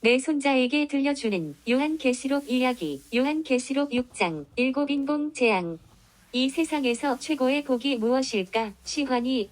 내 손자에게 들려주는 요한계시록 이야기. 요한계시록 6장. 일곱인봉 재앙. 이 세상에서 최고의 복이 무엇일까? 시온이,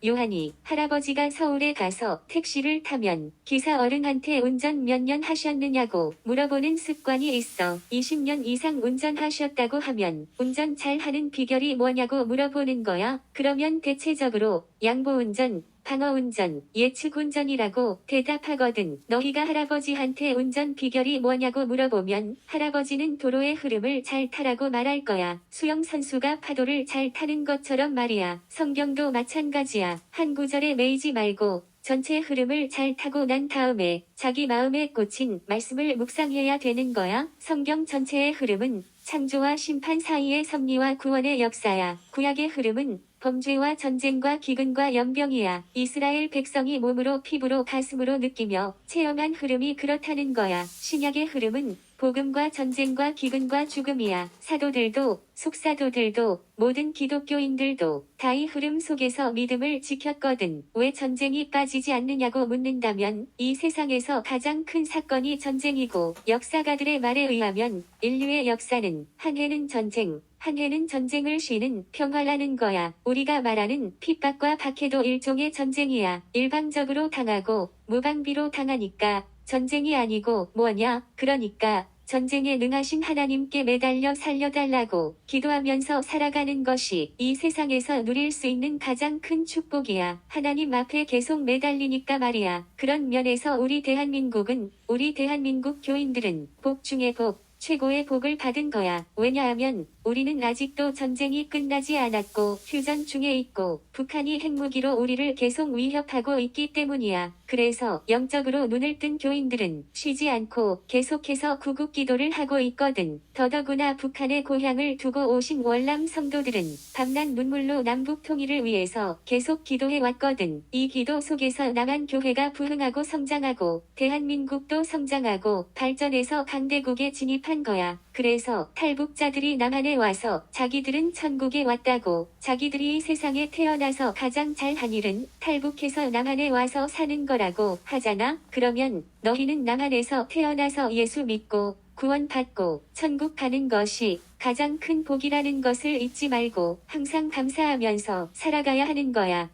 요한이, 할아버지가 서울에 가서 택시를 타면 기사 어른한테 운전 몇 년 하셨느냐고 물어보는 습관이 있어. 20년 이상 운전하셨다고 하면 운전 잘하는 비결이 뭐냐고 물어보는 거야. 그러면 대체적으로 양보운전, 방어운전, 예측운전이라고 대답하거든. 너희가 할아버지한테 운전 비결이 뭐냐고 물어보면 할아버지는 도로의 흐름을 잘 타라고 말할 거야. 수영선수가 파도를 잘 타는 것처럼 말이야. 성경도 마찬가지야. 한 구절에 매이지 말고 전체 흐름을 잘 타고 난 다음에 자기 마음에 꽂힌 말씀을 묵상해야 되는 거야. 성경 전체의 흐름은 창조와 심판 사이의 섭리와 구원의 역사야. 구약의 흐름은 범죄와 전쟁과 기근과 연병이야. 이스라엘 백성이 몸으로 피부로 가슴으로 느끼며 체험한 흐름이 그렇다는 거야. 신약의 흐름은 복음과 전쟁과 기근과 죽음이야. 사도들도 속사도들도 모든 기독교인들도 다 이 흐름 속에서 믿음을 지켰거든. 왜 전쟁이 빠지지 않느냐고 묻는다면 이 세상에서 가장 큰 사건이 전쟁이고 역사가들의 말에 의하면 인류의 역사는 한 해는 전쟁, 한 해는 전쟁을 쉬는 평화라는 거야. 우리가 말하는 핍박과 박해도 일종의 전쟁이야. 일방적으로 당하고 무방비로 당하니까 전쟁이 아니고 뭐냐? 그러니까 전쟁에 능하신 하나님께 매달려 살려달라고 기도하면서 살아가는 것이 이 세상에서 누릴 수 있는 가장 큰 축복이야. 하나님 앞에 계속 매달리니까 말이야. 그런 면에서 우리 대한민국 교인들은 복 중에 복, 최고의 복을 받은 거야. 왜냐하면 우리는 아직도 전쟁이 끝나지 않았고 휴전 중에 있고 북한이 핵무기로 우리를 계속 위협하고 있기 때문이야. 그래서 영적으로 눈을 뜬 교인들은 쉬지 않고 계속해서 구국 기도를 하고 있거든. 더더구나 북한의 고향을 두고 오신 월남 성도들은 밤낮 눈물로 남북 통일을 위해서 계속 기도해 왔거든. 이 기도 속에서 남한 교회가 부흥하고 성장하고 대한민국도 성장하고 발전해서 강대국에 진입한 거야. 그래서 탈북자들이 남한에 와서 자기들은 천국에 왔다고, 자기들이 이 세상에 태어나서 가장 잘한 일은 탈북해서 남한에 와서 사는 거라고 하잖아. 그러면 너희는 남한에서 태어나서 예수 믿고 구원받고 천국 가는 것이 가장 큰 복이라는 것을 잊지 말고 항상 감사하면서 살아가야 하는 거야.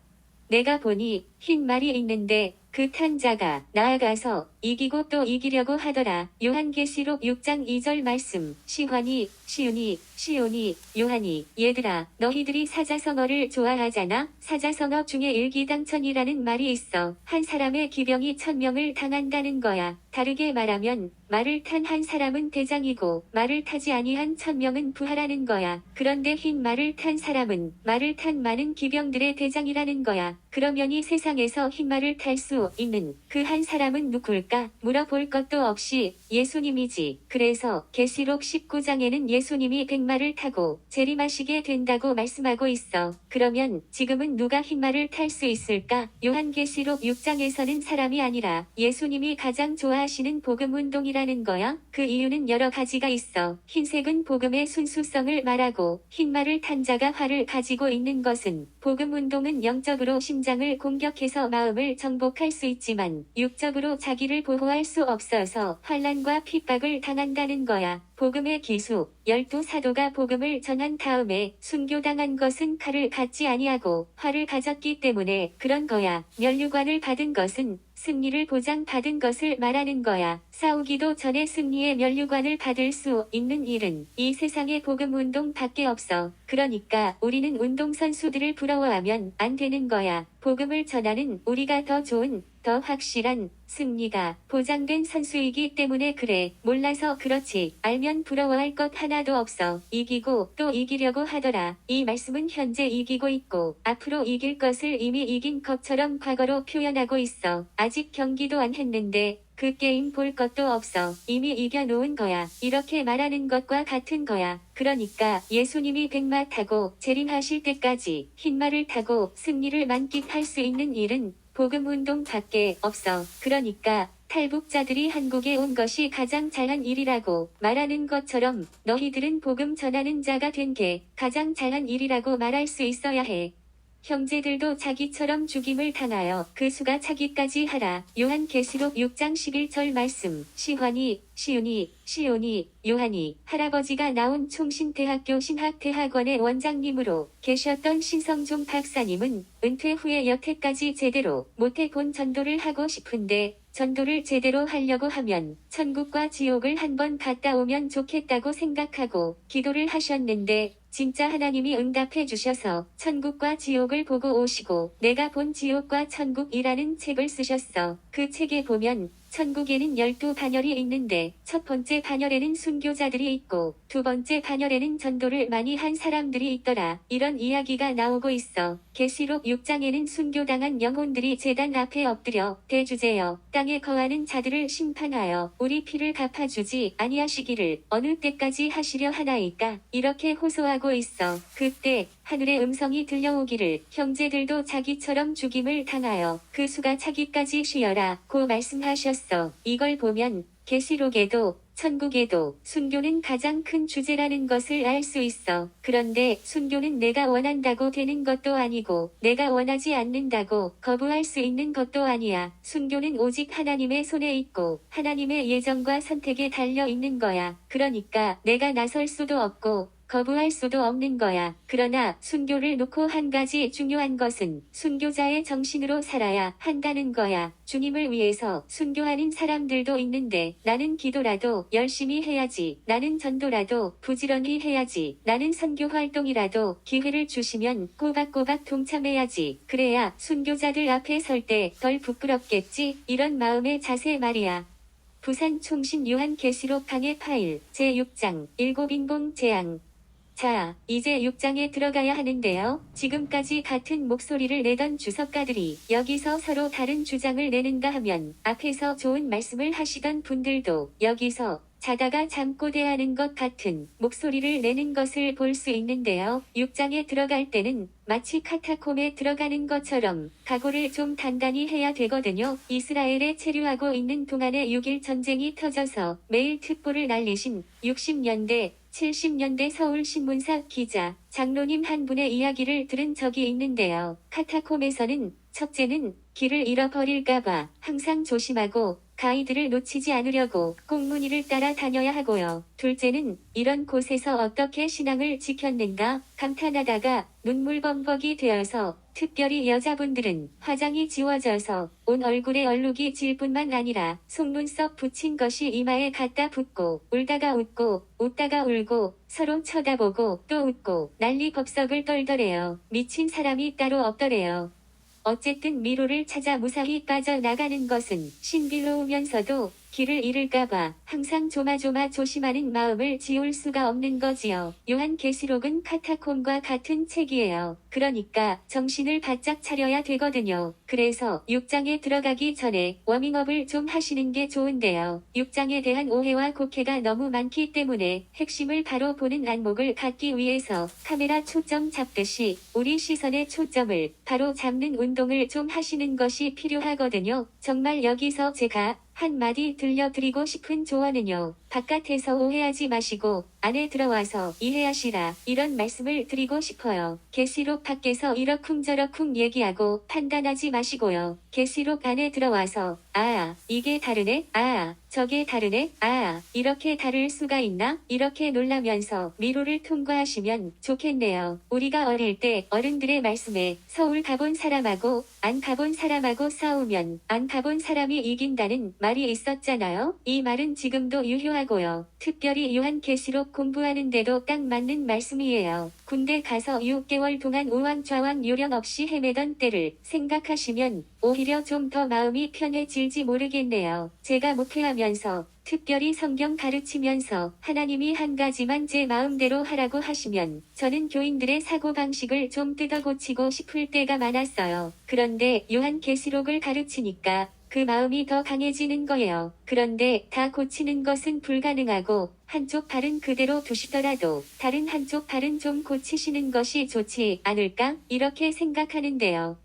내가 보니 흰 말이 있는데 그 탄 자가 나아가서 이기고 또 이기려고 하더라. 요한계시록 6장 2절 말씀. 시온이, 요한이, 얘들아, 너희들이 사자성어를 좋아하잖아? 사자성어 중에 일기당천이라는 말이 있어. 한 사람의 기병이 1000명을 당한다는 거야. 다르게 말하면 말을 탄 한 사람은 대장이고 말을 타지 아니한 1000명은 부하라는 거야. 그런데 흰 말을 탄 사람은 말을 탄 많은 기병들의 대장이라는 거야. 그러면 이 세상에서 흰 말을 탈 수 있는 그 한 사람은 누굴까? 물어볼 것도 없이 예수님이지. 그래서 계시록 19장에는 예수님이 백마를 타고 재림하시게 된다고 말씀하고 있어. 그러면 지금은 누가 흰말을 탈 수 있을까? 요한계시록 6장에서는 사람이 아니라 예수님이 가장 좋아하시는 복음운동이라는 거야. 그 이유는 여러 가지가 있어. 흰색은 복음의 순수성을 말하고 흰말을 탄 자가 활을 가지고 있는 것은 복음운동은 영적으로 심장을 공격해서 마음을 정복할 수 있지만 육적으로 자기를 보호할 수 없어서 환난과 핍박을 당한다는 거야. 복음의 기수, 12사도가 복음을 전한 다음에 순교당한 것은 칼을 갖지 아니하고 활을 가졌기 때문에 그런 거야. 면류관을 받은 것은 승리를 보장받은 것을 말하는 거야. 싸우기도 전에 승리의 면류관을 받을 수 있는 일은 이 세상의 복음운동 밖에 없어. 그러니까 우리는 운동선수들을 부러워하면 안 되는 거야. 복음을 전하는 우리가 더 좋은, 더 확실한 승리가 보장된 선수이기 때문에 그래. 몰라서 그렇지. 알면 부러워할 것 하나도 없어. 이기고 또 이기려고 하더라. 이 말씀은 현재 이기고 있고 앞으로 이길 것을 이미 이긴 것처럼 과거로 표현하고 있어. 아직 경기도 안 했는데 그 게임 볼 것도 없어. 이미 이겨놓은 거야. 이렇게 말하는 것과 같은 거야. 그러니까 예수님이 백마 타고 재림하실 때까지 흰말을 타고 승리를 만끽할 수 있는 일은 복음운동 밖에 없어. 그러니까 탈북자들이 한국에 온 것이 가장 잘한 일이라고 말하는 것처럼 너희들은 복음 전하는 자가 된 게 가장 잘한 일이라고 말할 수 있어야 해. 형제들도 자기처럼 죽임을 당하여 그 수가 차기까지 하라. 요한계시록 6장 11절 말씀. 시온이, 요한이 할아버지가 나온 총신대학교 신학대학원의 원장님으로 계셨던 신성종 박사님은 은퇴 후에 여태까지 제대로 못해본 전도를 하고 싶은데 전도를 제대로 하려고 하면 천국과 지옥을 한번 갔다 오면 좋겠다고 생각하고 기도를 하셨는데 진짜 하나님이 응답해 주셔서 천국과 지옥을 보고 오시고 내가 본 지옥과 천국이라는 책을 쓰셨어. 그 책에 보면 천국에는 12반열이 있는데 첫 번째 반열에는 순교자들이 있고 두 번째 반열에는 전도를 많이 한 사람들이 있더라. 이런 이야기가 나오고 있어. 계시록 6장에는 순교당한 영혼들이 제단 앞에 엎드려 대주제여 땅에 거하는 자들을 심판하여 우리 피를 갚아주지 아니하시기를 어느 때까지 하시려 하나이까 이렇게 호소하고 있어. 그때 하늘의 음성이 들려오기를 형제들도 자기처럼 죽임을 당하여 그 수가 차기까지 쉬어라 고 말씀하셨어. 이걸 보면 계시록에도 천국에도 순교는 가장 큰 주제라는 것을 알 수 있어. 그런데 순교는 내가 원한다고 되는 것도 아니고 내가 원하지 않는다고 거부할 수 있는 것도 아니야. 순교는 오직 하나님의 손에 있고 하나님의 예정과 선택에 달려 있는 거야. 그러니까 내가 나설 수도 없고 거부할 수도 없는 거야. 그러나 순교를 놓고 한 가지 중요한 것은 순교자의 정신으로 살아야 한다는 거야. 주님을 위해서 순교하는 사람들도 있는데 나는 기도라도 열심히 해야지. 나는 전도라도 부지런히 해야지. 나는 선교 활동이라도 기회를 주시면 꼬박꼬박 동참해야지. 그래야 순교자들 앞에 설 때 덜 부끄럽겠지. 이런 마음의 자세 말이야. 부산 총신 요한계시록 강해 파일 제6장 7인공 재앙. 자, 이제 6장에 들어가야 하는데요. 지금까지 같은 목소리를 내던 주석가들이 여기서 서로 다른 주장을 내는가 하면 앞에서 좋은 말씀을 하시던 분들도 여기서 자다가 잠꼬대하는 것 같은 목소리를 내는 것을 볼 수 있는데요. 6장에 들어갈 때는 마치 카타콤에 들어가는 것처럼 각오를 좀 단단히 해야 되거든요. 이스라엘에 체류하고 있는 동안에 6.1 전쟁이 터져서 매일 특보를 날리신 60년대 70년대 서울신문사 기자, 장로님 한 분의 이야기를 들은 적이 있는데요. 카타콤에서는 첫째는 길을 잃어버릴까봐 항상 조심하고 가이드를 놓치지 않으려고 꽁무니를 따라 다녀야 하고요. 둘째는 이런 곳에서 어떻게 신앙을 지켰는가 감탄하다가 눈물범벅이 되어서 특별히 여자분들은 화장이 지워져서 온 얼굴에 얼룩이 질 뿐만 아니라 속눈썹 붙인 것이 이마에 갖다 붙고 울다가 웃고 웃다가 울고 서로 쳐다보고 또 웃고 난리법석을 떨더래요. 미친 사람이 따로 없더래요. 어쨌든 미로를 찾아 무사히 빠져나가는 것은 신비로우면서도 길을 잃을까봐 항상 조마조마 조심하는 마음을 지울 수가 없는 거지요. 요한계시록은 카타콤과 같은 책이에요. 그러니까 정신을 바짝 차려야 되거든요. 그래서 6장에 들어가기 전에 워밍업을 좀 하시는 게 좋은데요. 6장에 대한 오해와 곡해가 너무 많기 때문에 핵심을 바로 보는 안목을 갖기 위해서 카메라 초점 잡듯이 우리 시선의 초점을 바로 잡는 운동을 좀 하시는 것이 필요하거든요. 정말 여기서 제가 한마디 들려드리고 싶은 조언은요. 바깥에서 오해하지 마시고 안에 들어와서 이해하시라. 이런 말씀을 드리고 싶어요. 계시록 밖에서 이러쿵저러쿵 얘기하고 판단하지 마시고요. 계시록 안에 들어와서 이게 다르네? 저게 다르네? 이렇게 다를 수가 있나? 이렇게 놀라면서 미로를 통과하시면 좋겠네요. 우리가 어릴 때 어른들의 말씀에 서울 가본 사람하고 안 가본 사람하고 싸우면 안 가본 사람이 이긴다는 말이 있었잖아요. 이 말은 지금도 유효하고요. 특별히 요한계시록 공부하는데도 딱 맞는 말씀이에요. 군대 가서 6개월 동안 우왕좌왕 요령 없이 헤매던 때를 생각하시면 오히려 좀 더 마음이 편해질지 모르겠네요. 제가 목회하면서 특별히 성경 가르치면서 하나님이 한 가지만 제 마음대로 하라고 하시면 저는 교인들의 사고방식을 좀 뜯어고치고 싶을 때가 많았어요. 그런데 요한계시록을 가르치니까 그 마음이 더 강해지는 거예요. 그런데 다 고치는 것은 불가능하고 한쪽 발은 그대로 두시더라도 다른 한쪽 발은 좀 고치시는 것이 좋지 않을까? 이렇게 생각하는데요.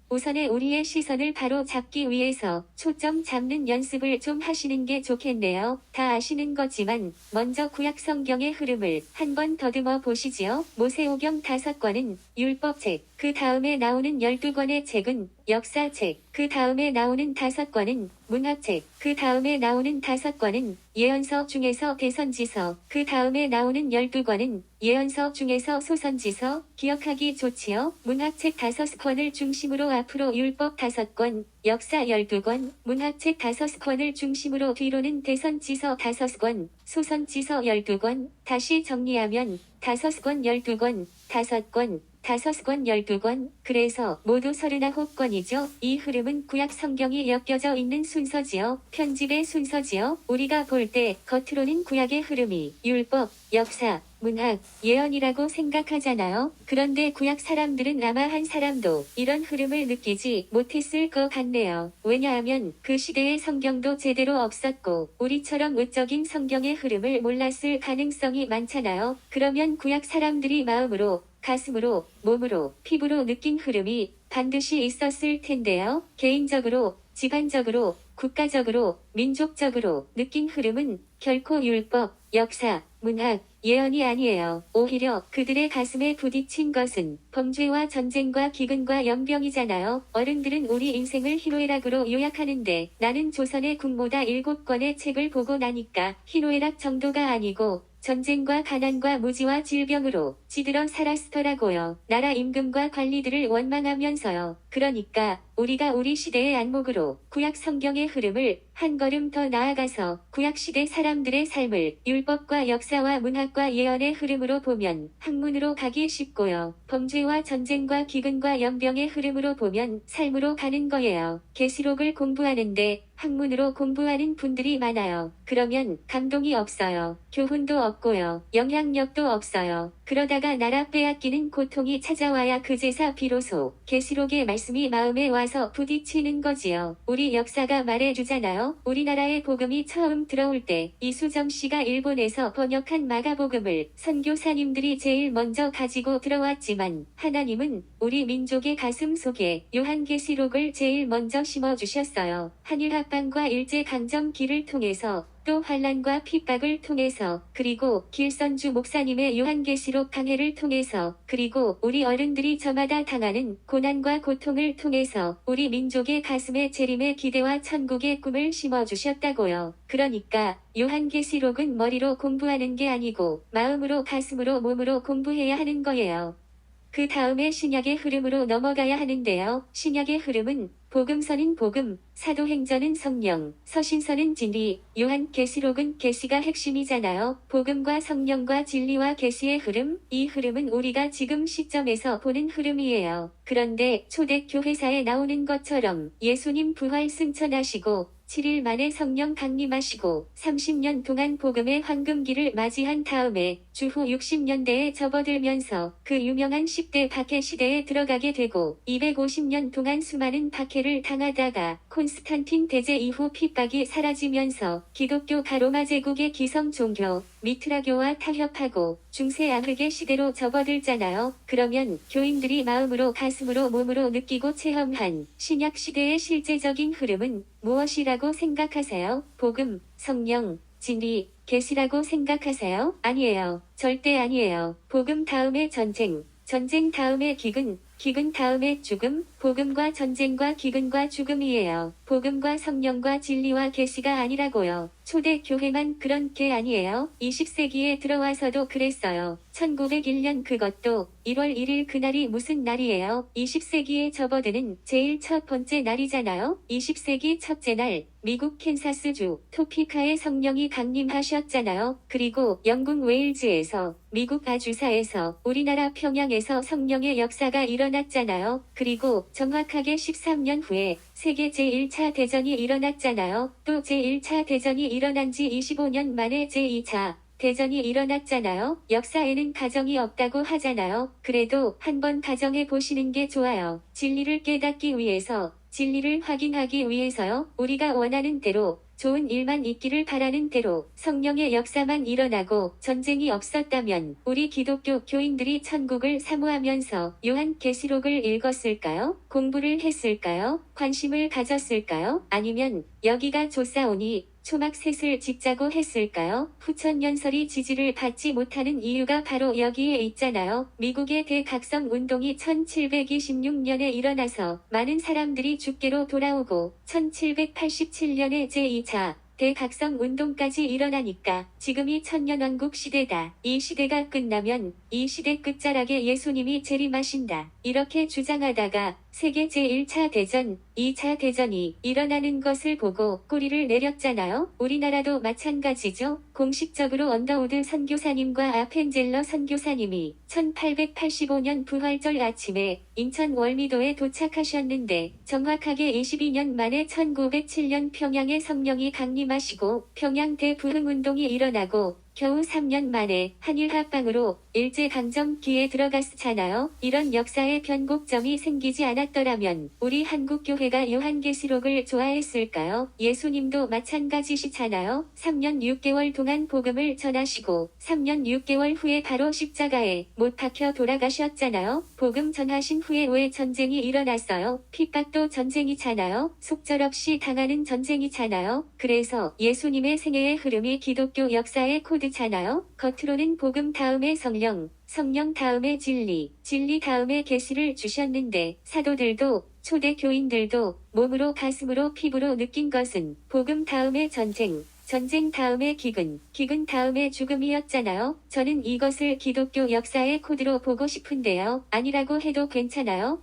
우선에 우리의 시선을 바로 잡기 위해서 초점 잡는 연습을 좀 하시는 게 좋겠네요. 다 아시는 거지만 먼저 구약 성경의 흐름을 한번 더듬어 보시지요. 모세오경 5권은 율법책, 그 다음에 나오는 12권의 책은 역사책, 그 다음에 나오는 5권은 문학책, 그 다음에 나오는 5권은 예언서 중에서 대선지서, 그 다음에 나오는 12권은 예언서 중에서 소선지서. 기억하기 좋지요. 문학책 5권을 중심으로 앞으로 율법 5권, 역사 12권, 문학책 5권을 중심으로 뒤로는 대선지서 5권, 소선지서 12권. 다시 정리하면 5권 12권, 5권, 5권 12권, 그래서 모두 39권이죠. 이 흐름은 구약 성경이 엮여져 있는 순서지요. 편집의 순서지요. 우리가 볼 때 겉으로는 구약의 흐름이 율법, 역사, 문학, 예언이라고 생각하잖아요. 그런데 구약 사람들은 아마 한 사람도 이런 흐름을 느끼지 못했을 것 같네요. 왜냐하면 그 시대의 성경도 제대로 없었고 우리처럼 의적인 성경의 흐름을 몰랐을 가능성이 많잖아요. 그러면 구약 사람들이 마음으로, 가슴으로, 몸으로, 피부로 느낀 흐름이 반드시 있었을 텐데요. 개인적으로, 집안적으로, 국가적으로, 민족적으로 느낀 흐름은 결코 율법, 역사, 문학, 예언이 아니에요. 오히려 그들의 가슴에 부딪힌 것은 범죄와 전쟁과 기근과 연병이잖아요. 어른들은 우리 인생을 희노애락으로 요약하는데 나는 조선의 국모다 7권의 책을 보고 나니까 희노애락 정도가 아니고 전쟁과 가난과 무지와 질병으로 찌들어 살았더라고요. 나라 임금과 관리들을 원망하면서요. 그러니까 우리가 우리 시대의 안목으로 구약 성경의 흐름을 한 걸음 더 나아가서 구약 시대 사람들의 삶을 율법과 역사와 문학과 예언의 흐름으로 보면 학문으로 가기 쉽고요. 범죄와 전쟁과 기근과 연병의 흐름으로 보면 삶으로 가는 거예요. 계시록을 공부하는데 학문으로 공부하는 분들이 많아요. 그러면 감동이 없어요. 교훈도 없고요. 영향력도 없어요. 그러다가 나라 빼앗기는 고통이 찾아와야 그제서 비로소 계시록의 말씀이 마음에 와서 부딪히는 거지요. 우리 역사가 말해주잖아요. 우리나라에 복음이 처음 들어올 때 이수정 씨가 일본에서 번역한 마가복음을 선교사님들이 제일 먼저 가지고 들어왔지만 하나님은 우리 민족의 가슴 속에 요한계시록을 제일 먼저 심어주셨어요. 한일합방과 일제강점기를 통해서 또 환란과 핍박을 통해서 그리고 길선주 목사님의 요한계시록 강해를 통해서 그리고 우리 어른들이 저마다 당하는 고난과 고통을 통해서 우리 민족의 가슴에 재림의 기대와 천국의 꿈을 심어주셨다고요. 그러니까 요한계시록은 머리로 공부하는 게 아니고 마음으로 가슴으로 몸으로 공부해야 하는 거예요. 그 다음에 신약의 흐름으로 넘어가야 하는데요. 신약의 흐름은 복음서는 복음, 사도행전은 성령, 서신서는 진리, 요한계시록은 계시가 핵심이잖아요. 복음과 성령과 진리와 계시의 흐름, 이 흐름은 우리가 지금 시점에서 보는 흐름이에요. 그런데 초대교회사에 나오는 것처럼 예수님 부활 승천하시고 7일 만에 성령 강림하시고 30년 동안 복음의 황금기를 맞이한 다음에 주후 60년대에 접어들면서 그 유명한 10대 박해 시대에 들어가게 되고 250년 동안 수많은 박해를 당하다가 콘스탄틴 대제 이후 핍박이 사라지면서 기독교 가로마 제국의 기성 종교 미트라교와 타협하고 중세 암흑의 시대로 접어들잖아요. 그러면 교인들이 마음으로 가슴으로 몸으로 느끼고 체험한 신약 시대의 실제적인 흐름은 무엇이라고 생각하세요? 복음, 성령, 진리, 계시라고 생각하세요? 아니에요. 절대 아니에요. 복음 다음에 전쟁, 전쟁 다음에 기근, 기근 다음에 죽음, 복음과 전쟁과 기근과 죽음이에요. 복음과 성령과 진리와 계시가 아니라고요. 초대 교회만 그런 게 아니에요. 20세기에 들어와서도 그랬어요. 1901년 그것도 1월 1일 그날이 무슨 날이에요? 20세기에 접어드는 제일 첫 번째 날이잖아요. 20세기 첫째 날 미국 캔사스주 토피카에 성령이 강림하셨잖아요. 그리고 영국 웨일즈에서 미국 아주사에서 우리나라 평양에서 성령의 역사가 일어났잖아요. 그리고 정확하게 13년 후에 세계 제1차 대전이 일어났잖아요. 또 제1차 대전이 일어난 지 25년 만에 제2차 대전이 일어났잖아요. 역사에는 가정이 없다고 하잖아요. 그래도 한번 가정해 보시는 게 좋아요. 진리를 깨닫기 위해서, 진리를 확인하기 위해서요. 우리가 원하는 대로 좋은 일만 있기를 바라는 대로 성령의 역사만 일어나고 전쟁이 없었다면 우리 기독교 교인들이 천국을 사모하면서 요한계시록을 읽었을까요? 공부를 했을까요? 관심을 가졌을까요? 아니면 여기가 좋사오니 초막셋을 짓자고 했을까요? 후천연설이 지지를 받지 못하는 이유가 바로 여기에 있잖아요. 미국의 대각성 운동이 1726년에 일어나서 많은 사람들이 죽게로 돌아오고 1787년에 제2차 대각성 운동까지 일어나니까 지금이 천년왕국 시대다. 이 시대가 끝나면 이 시대 끝자락에 예수님이 재림하신다. 이렇게 주장하다가 세계 제1차 대전, 2차 대전이 일어나는 것을 보고 꼬리를 내렸잖아요. 우리나라도 마찬가지죠. 공식적으로 언더우드 선교사님과 아펜젤러 선교사님이 1885년 부활절 아침에 인천 월미도에 도착하셨는데 정확하게 22년 만에 1907년 평양에 성령이 강림하시고 평양 대부흥운동이 일어나고 겨우 3년 만에 한일합방으로 일제강점기에 들어갔잖아요. 이런 역사의 변곡점이 생기지 않았더라면 우리 한국교회가 요한계시록을 좋아했을까요? 예수님도 마찬가지시잖아요. 3년 6개월 동안 복음을 전하시고 3년 6개월 후에 바로 십자가에 못 박혀 돌아가셨잖아요. 복음 전하신 후에 왜 전쟁이 일어났어요? 핍박도 전쟁이잖아요. 속절없이 당하는 전쟁이잖아요. 그래서 예수님의 생애의 흐름이 기독교 역사의 코드잖아요. 겉으로는 복음 다음에 성령, 성령 다음에 진리, 진리 다음에 계시를 주셨는데 사도들도 초대 교인들도 몸으로 가슴으로 피부로 느낀 것은 복음 다음에 전쟁, 전쟁 다음에 기근, 기근 다음에 죽음이었잖아요. 저는 이것을 기독교 역사의 코드로 보고 싶은데요. 아니라고 해도 괜찮아요?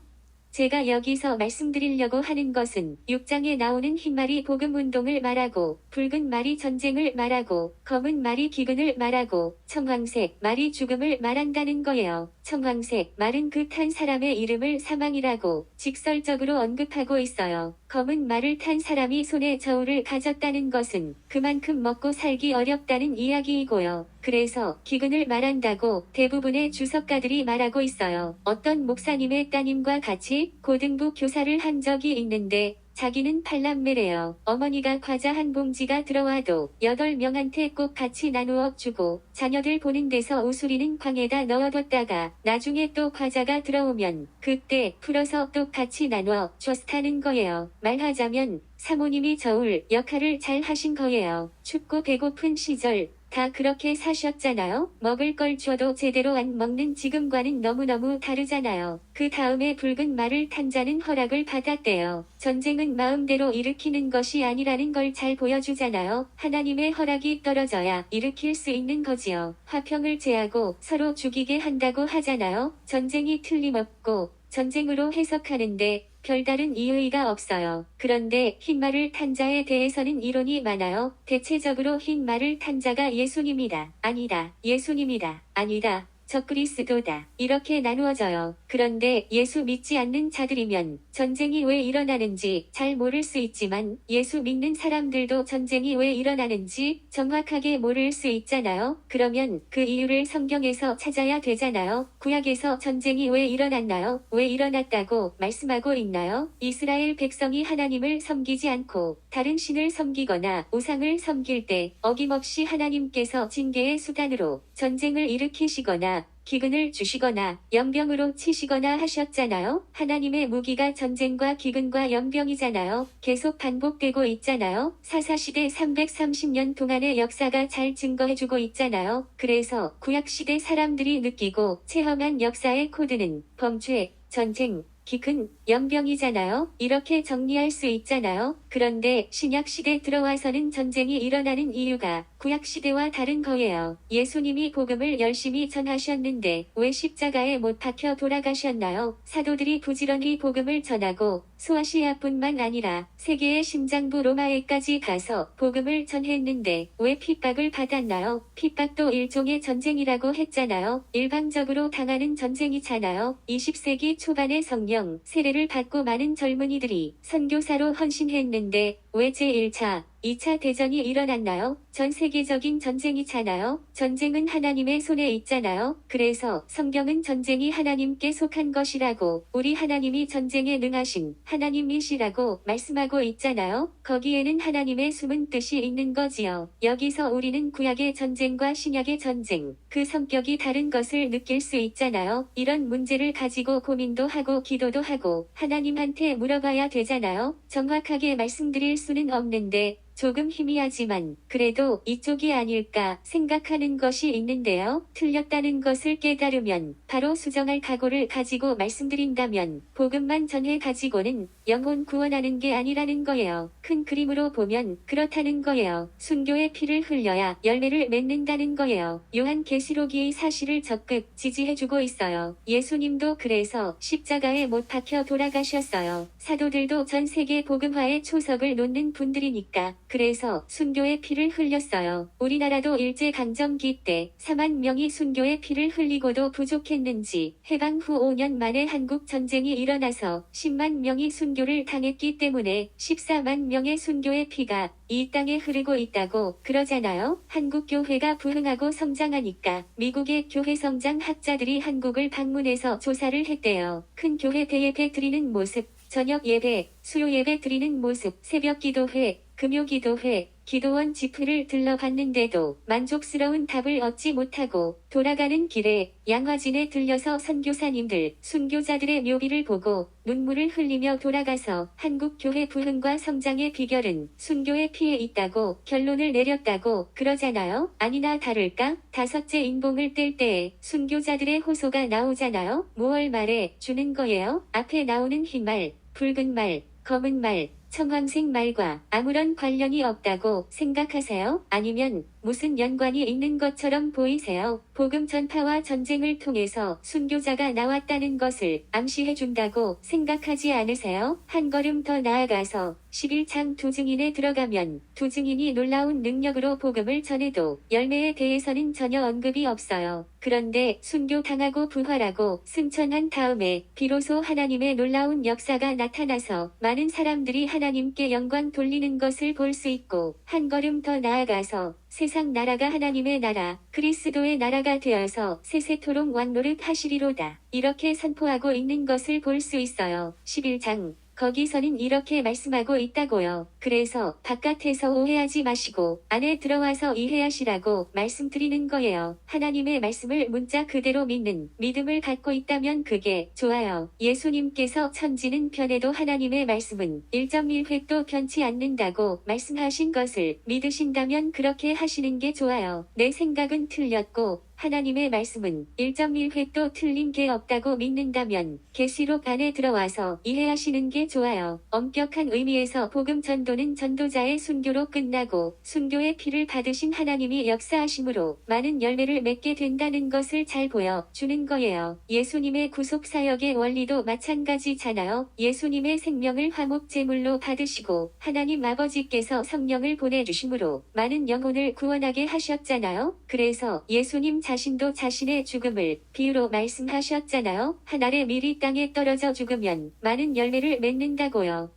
제가 여기서 말씀드리려고 하는 것은 6장에 나오는 흰 말이 복음 운동을 말하고 붉은 말이 전쟁을 말하고 검은 말이 기근을 말하고 청황색 말이 죽음을 말한다는 거예요. 청황색 말은 그 탄 사람의 이름을 사망이라고 직설적으로 언급하고 있어요. 검은 말을 탄 사람이 손에 저울을 가졌다는 것은 그만큼 먹고 살기 어렵다는 이야기이고요. 그래서 기근을 말한다고 대부분의 주석가들이 말하고 있어요. 어떤 목사님의 따님과 같이 고등부 교사를 한 적이 있는데 자기는 8남매래요. 어머니가 과자 한 봉지가 들어와도 8명한테 꼭 같이 나누어 주고 자녀들 보는 데서 우수리는 방에다 넣어뒀다가 나중에 또 과자가 들어오면 그때 풀어서 또 같이 나눠 줬다는 거예요. 말하자면 사모님이 저울 역할을 잘 하신 거예요. 춥고 배고픈 시절 다 그렇게 사셨잖아요. 먹을 걸 줘도 제대로 안 먹는 지금과는 너무너무 다르잖아요. 그 다음에 붉은 말을 탄 자는 허락을 받았대요. 전쟁은 마음대로 일으키는 것이 아니라는 걸 잘 보여주잖아요. 하나님의 허락이 떨어져야 일으킬 수 있는 거지요. 화평을 제하고 서로 죽이게 한다고 하잖아요. 전쟁이 틀림없고 전쟁으로 해석하는데 별다른 이의가 없어요. 그런데 흰 말을 탄 자에 대해서는 이론이 많아요. 대체적으로 흰 말을 탄 자가 예수님이다. 아니다. 예수님이다. 아니다. 적그리스도다. 이렇게 나누어져요. 그런데 예수 믿지 않는 자들이면 전쟁이 왜 일어나는지 잘 모를 수 있지만 예수 믿는 사람들도 전쟁이 왜 일어나는지 정확하게 모를 수 있잖아요. 그러면 그 이유를 성경에서 찾아야 되잖아요. 구약에서 전쟁이 왜 일어났나요? 왜 일어났다고 말씀하고 있나요? 이스라엘 백성이 하나님을 섬기지 않고 다른 신을 섬기거나 우상을 섬길 때 어김없이 하나님께서 징계의 수단으로 전쟁을 일으키시거나 기근을 주시거나 연병으로 치시거나 하셨잖아요. 하나님의 무기가 전쟁과 기근과 연병이잖아요. 계속 반복되고 있잖아요. 사사시대 330년 동안의 역사가 잘 증거해주고 있잖아요. 그래서 구약시대 사람들이 느끼고 체험한 역사의 코드는 범죄, 전쟁, 기근, 연병이잖아요. 이렇게 정리할 수 있잖아요. 그런데 신약시대 들어와서는 전쟁이 일어나는 이유가 구약시대와 다른 거예요. 예수님이 복음을 열심히 전하셨는데 왜 십자가에 못 박혀 돌아가셨나요? 사도들이 부지런히 복음을 전하고 소아시아뿐만 아니라 세계의 심장부 로마에까지 가서 복음을 전했는데 왜 핍박을 받았나요? 핍박도 일종의 전쟁이라고 했잖아요. 일방적으로 당하는 전쟁이잖아요. 20세기 초반의 성령 세례를 받고 많은 젊은이들이 선교사로 헌신했는데 왜 제1차 2차 대전이 일어났나요? 전 세계적인 전쟁이잖아요. 전쟁은 하나님의 손에 있잖아요. 그래서 성경은 전쟁이 하나님께 속한 것이라고, 우리 하나님이 전쟁에 능하신 하나님이시라고 말씀하고 있잖아요. 거기에는 하나님의 숨은 뜻이 있는 거지요. 여기서 우리는 구약의 전쟁과 신약의 전쟁, 그 성격이 다른 것을 느낄 수 있잖아요. 이런 문제를 가지고 고민도 하고 기도도 하고 하나님한테 물어봐야 되잖아요. 정확하게 말씀드릴 수는 없는데 조금 희미하지만 그래도 이쪽이 아닐까 생각하는 것이 있는데요. 틀렸다는 것을 깨달으면 바로 수정할 각오를 가지고 말씀드린다면 복음만 전해 가지고는 영혼 구원하는 게 아니라는 거예요. 큰 그림으로 보면 그렇다는 거예요. 순교의 피를 흘려야 열매를 맺는다는 거예요. 요한계시록이 이 사실을 적극 지지해주고 있어요. 예수님도 그래서 십자가에 못 박혀 돌아가셨어요. 사도들도 전 세계 복음화의 초석을 놓는 분들이니까. 그래서 순교의 피를 흘렸어요. 우리나라도 일제강점기 때 4만 명이 순교의 피를 흘리고도 부족했는지 해방 후 5년 만에 한국 전쟁이 일어나서 10만 명이 순교를 당했기 때문에 14만 명의 순교의 피가 이 땅에 흐르고 있다고 그러잖아요. 한국 교회가 부흥하고 성장하니까 미국의 교회 성장 학자들이 한국을 방문해서 조사를 했대요. 큰 교회 대예배 드리는 모습, 저녁 예배, 수요 예배 드리는 모습, 새벽 기도회, 금요 기도회, 기도원 집회를 들러봤는데도 만족스러운 답을 얻지 못하고 돌아가는 길에 양화진에 들려서 선교사님들, 순교자들의 묘비를 보고 눈물을 흘리며 돌아가서 한국 교회 부흥과 성장의 비결은 순교의 피에 있다고 결론을 내렸다고 그러잖아요. 아니나 다를까? 5째 인봉을 뗄 때에 순교자들의 호소가 나오잖아요. 5월 말에 주는 거예요. 앞에 나오는 흰말, 붉은 말, 검은 말, 청황색 말과 아무런 관련이 없다고 생각하세요? 아니면 무슨 연관이 있는 것처럼 보이세요? 복음 전파와 전쟁을 통해서 순교자가 나왔다는 것을 암시해준다고 생각하지 않으세요? 한 걸음 더 나아가서 11장 두 증인에 들어가면 두 증인이 놀라운 능력으로 복음을 전해도 열매에 대해서는 전혀 언급이 없어요. 그런데 순교당하고 부활하고 승천한 다음에 비로소 하나님의 놀라운 역사가 나타나서 많은 사람들이 하나님께 영광 돌리는 것을 볼 수 있고 한 걸음 더 나아가서 세상 나라가 하나님의 나라, 그리스도의 나라가 되어서 세세토록 왕노릇 하시리로다. 이렇게 선포하고 있는 것을 볼 수 있어요. 11장. 거기서는 이렇게 말씀하고 있다고요. 그래서 바깥에서 오해하지 마시고 안에 들어와서 이해하시라고 말씀드리는 거예요. 하나님의 말씀을 문자 그대로 믿는 믿음을 갖고 있다면 그게 좋아요. 예수님께서 천지는 변해도 하나님의 말씀은 1.1획도 변치 않는다고 말씀하신 것을 믿으신다면 그렇게 하시는 게 좋아요. 내 생각은 틀렸고 하나님의 말씀은 1.1획도 틀린 게 없다고 믿는다면 계시록 안에 들어와서 이해하시는 게 좋아요. 엄격한 의미에서 복음 전도는 전도자의 순교로 끝나고 순교의 피를 받으신 하나님이 역사하심으로 많은 열매를 맺게 된다는 것을 잘 보여주는 거예요. 예수님의 구속사역의 원리도 마찬가지잖아요. 예수님의 생명을 화목제물로 받으시고 하나님 아버지께서 성령을 보내주심으로 많은 영혼을 구원하게 하셨잖아요. 그래서 예수님 자신도 자신의 죽음을 비유로 말씀하셨잖아요. 한 알의 밀이 땅에 떨어져 죽으면 많은 열매를 맺는다고요.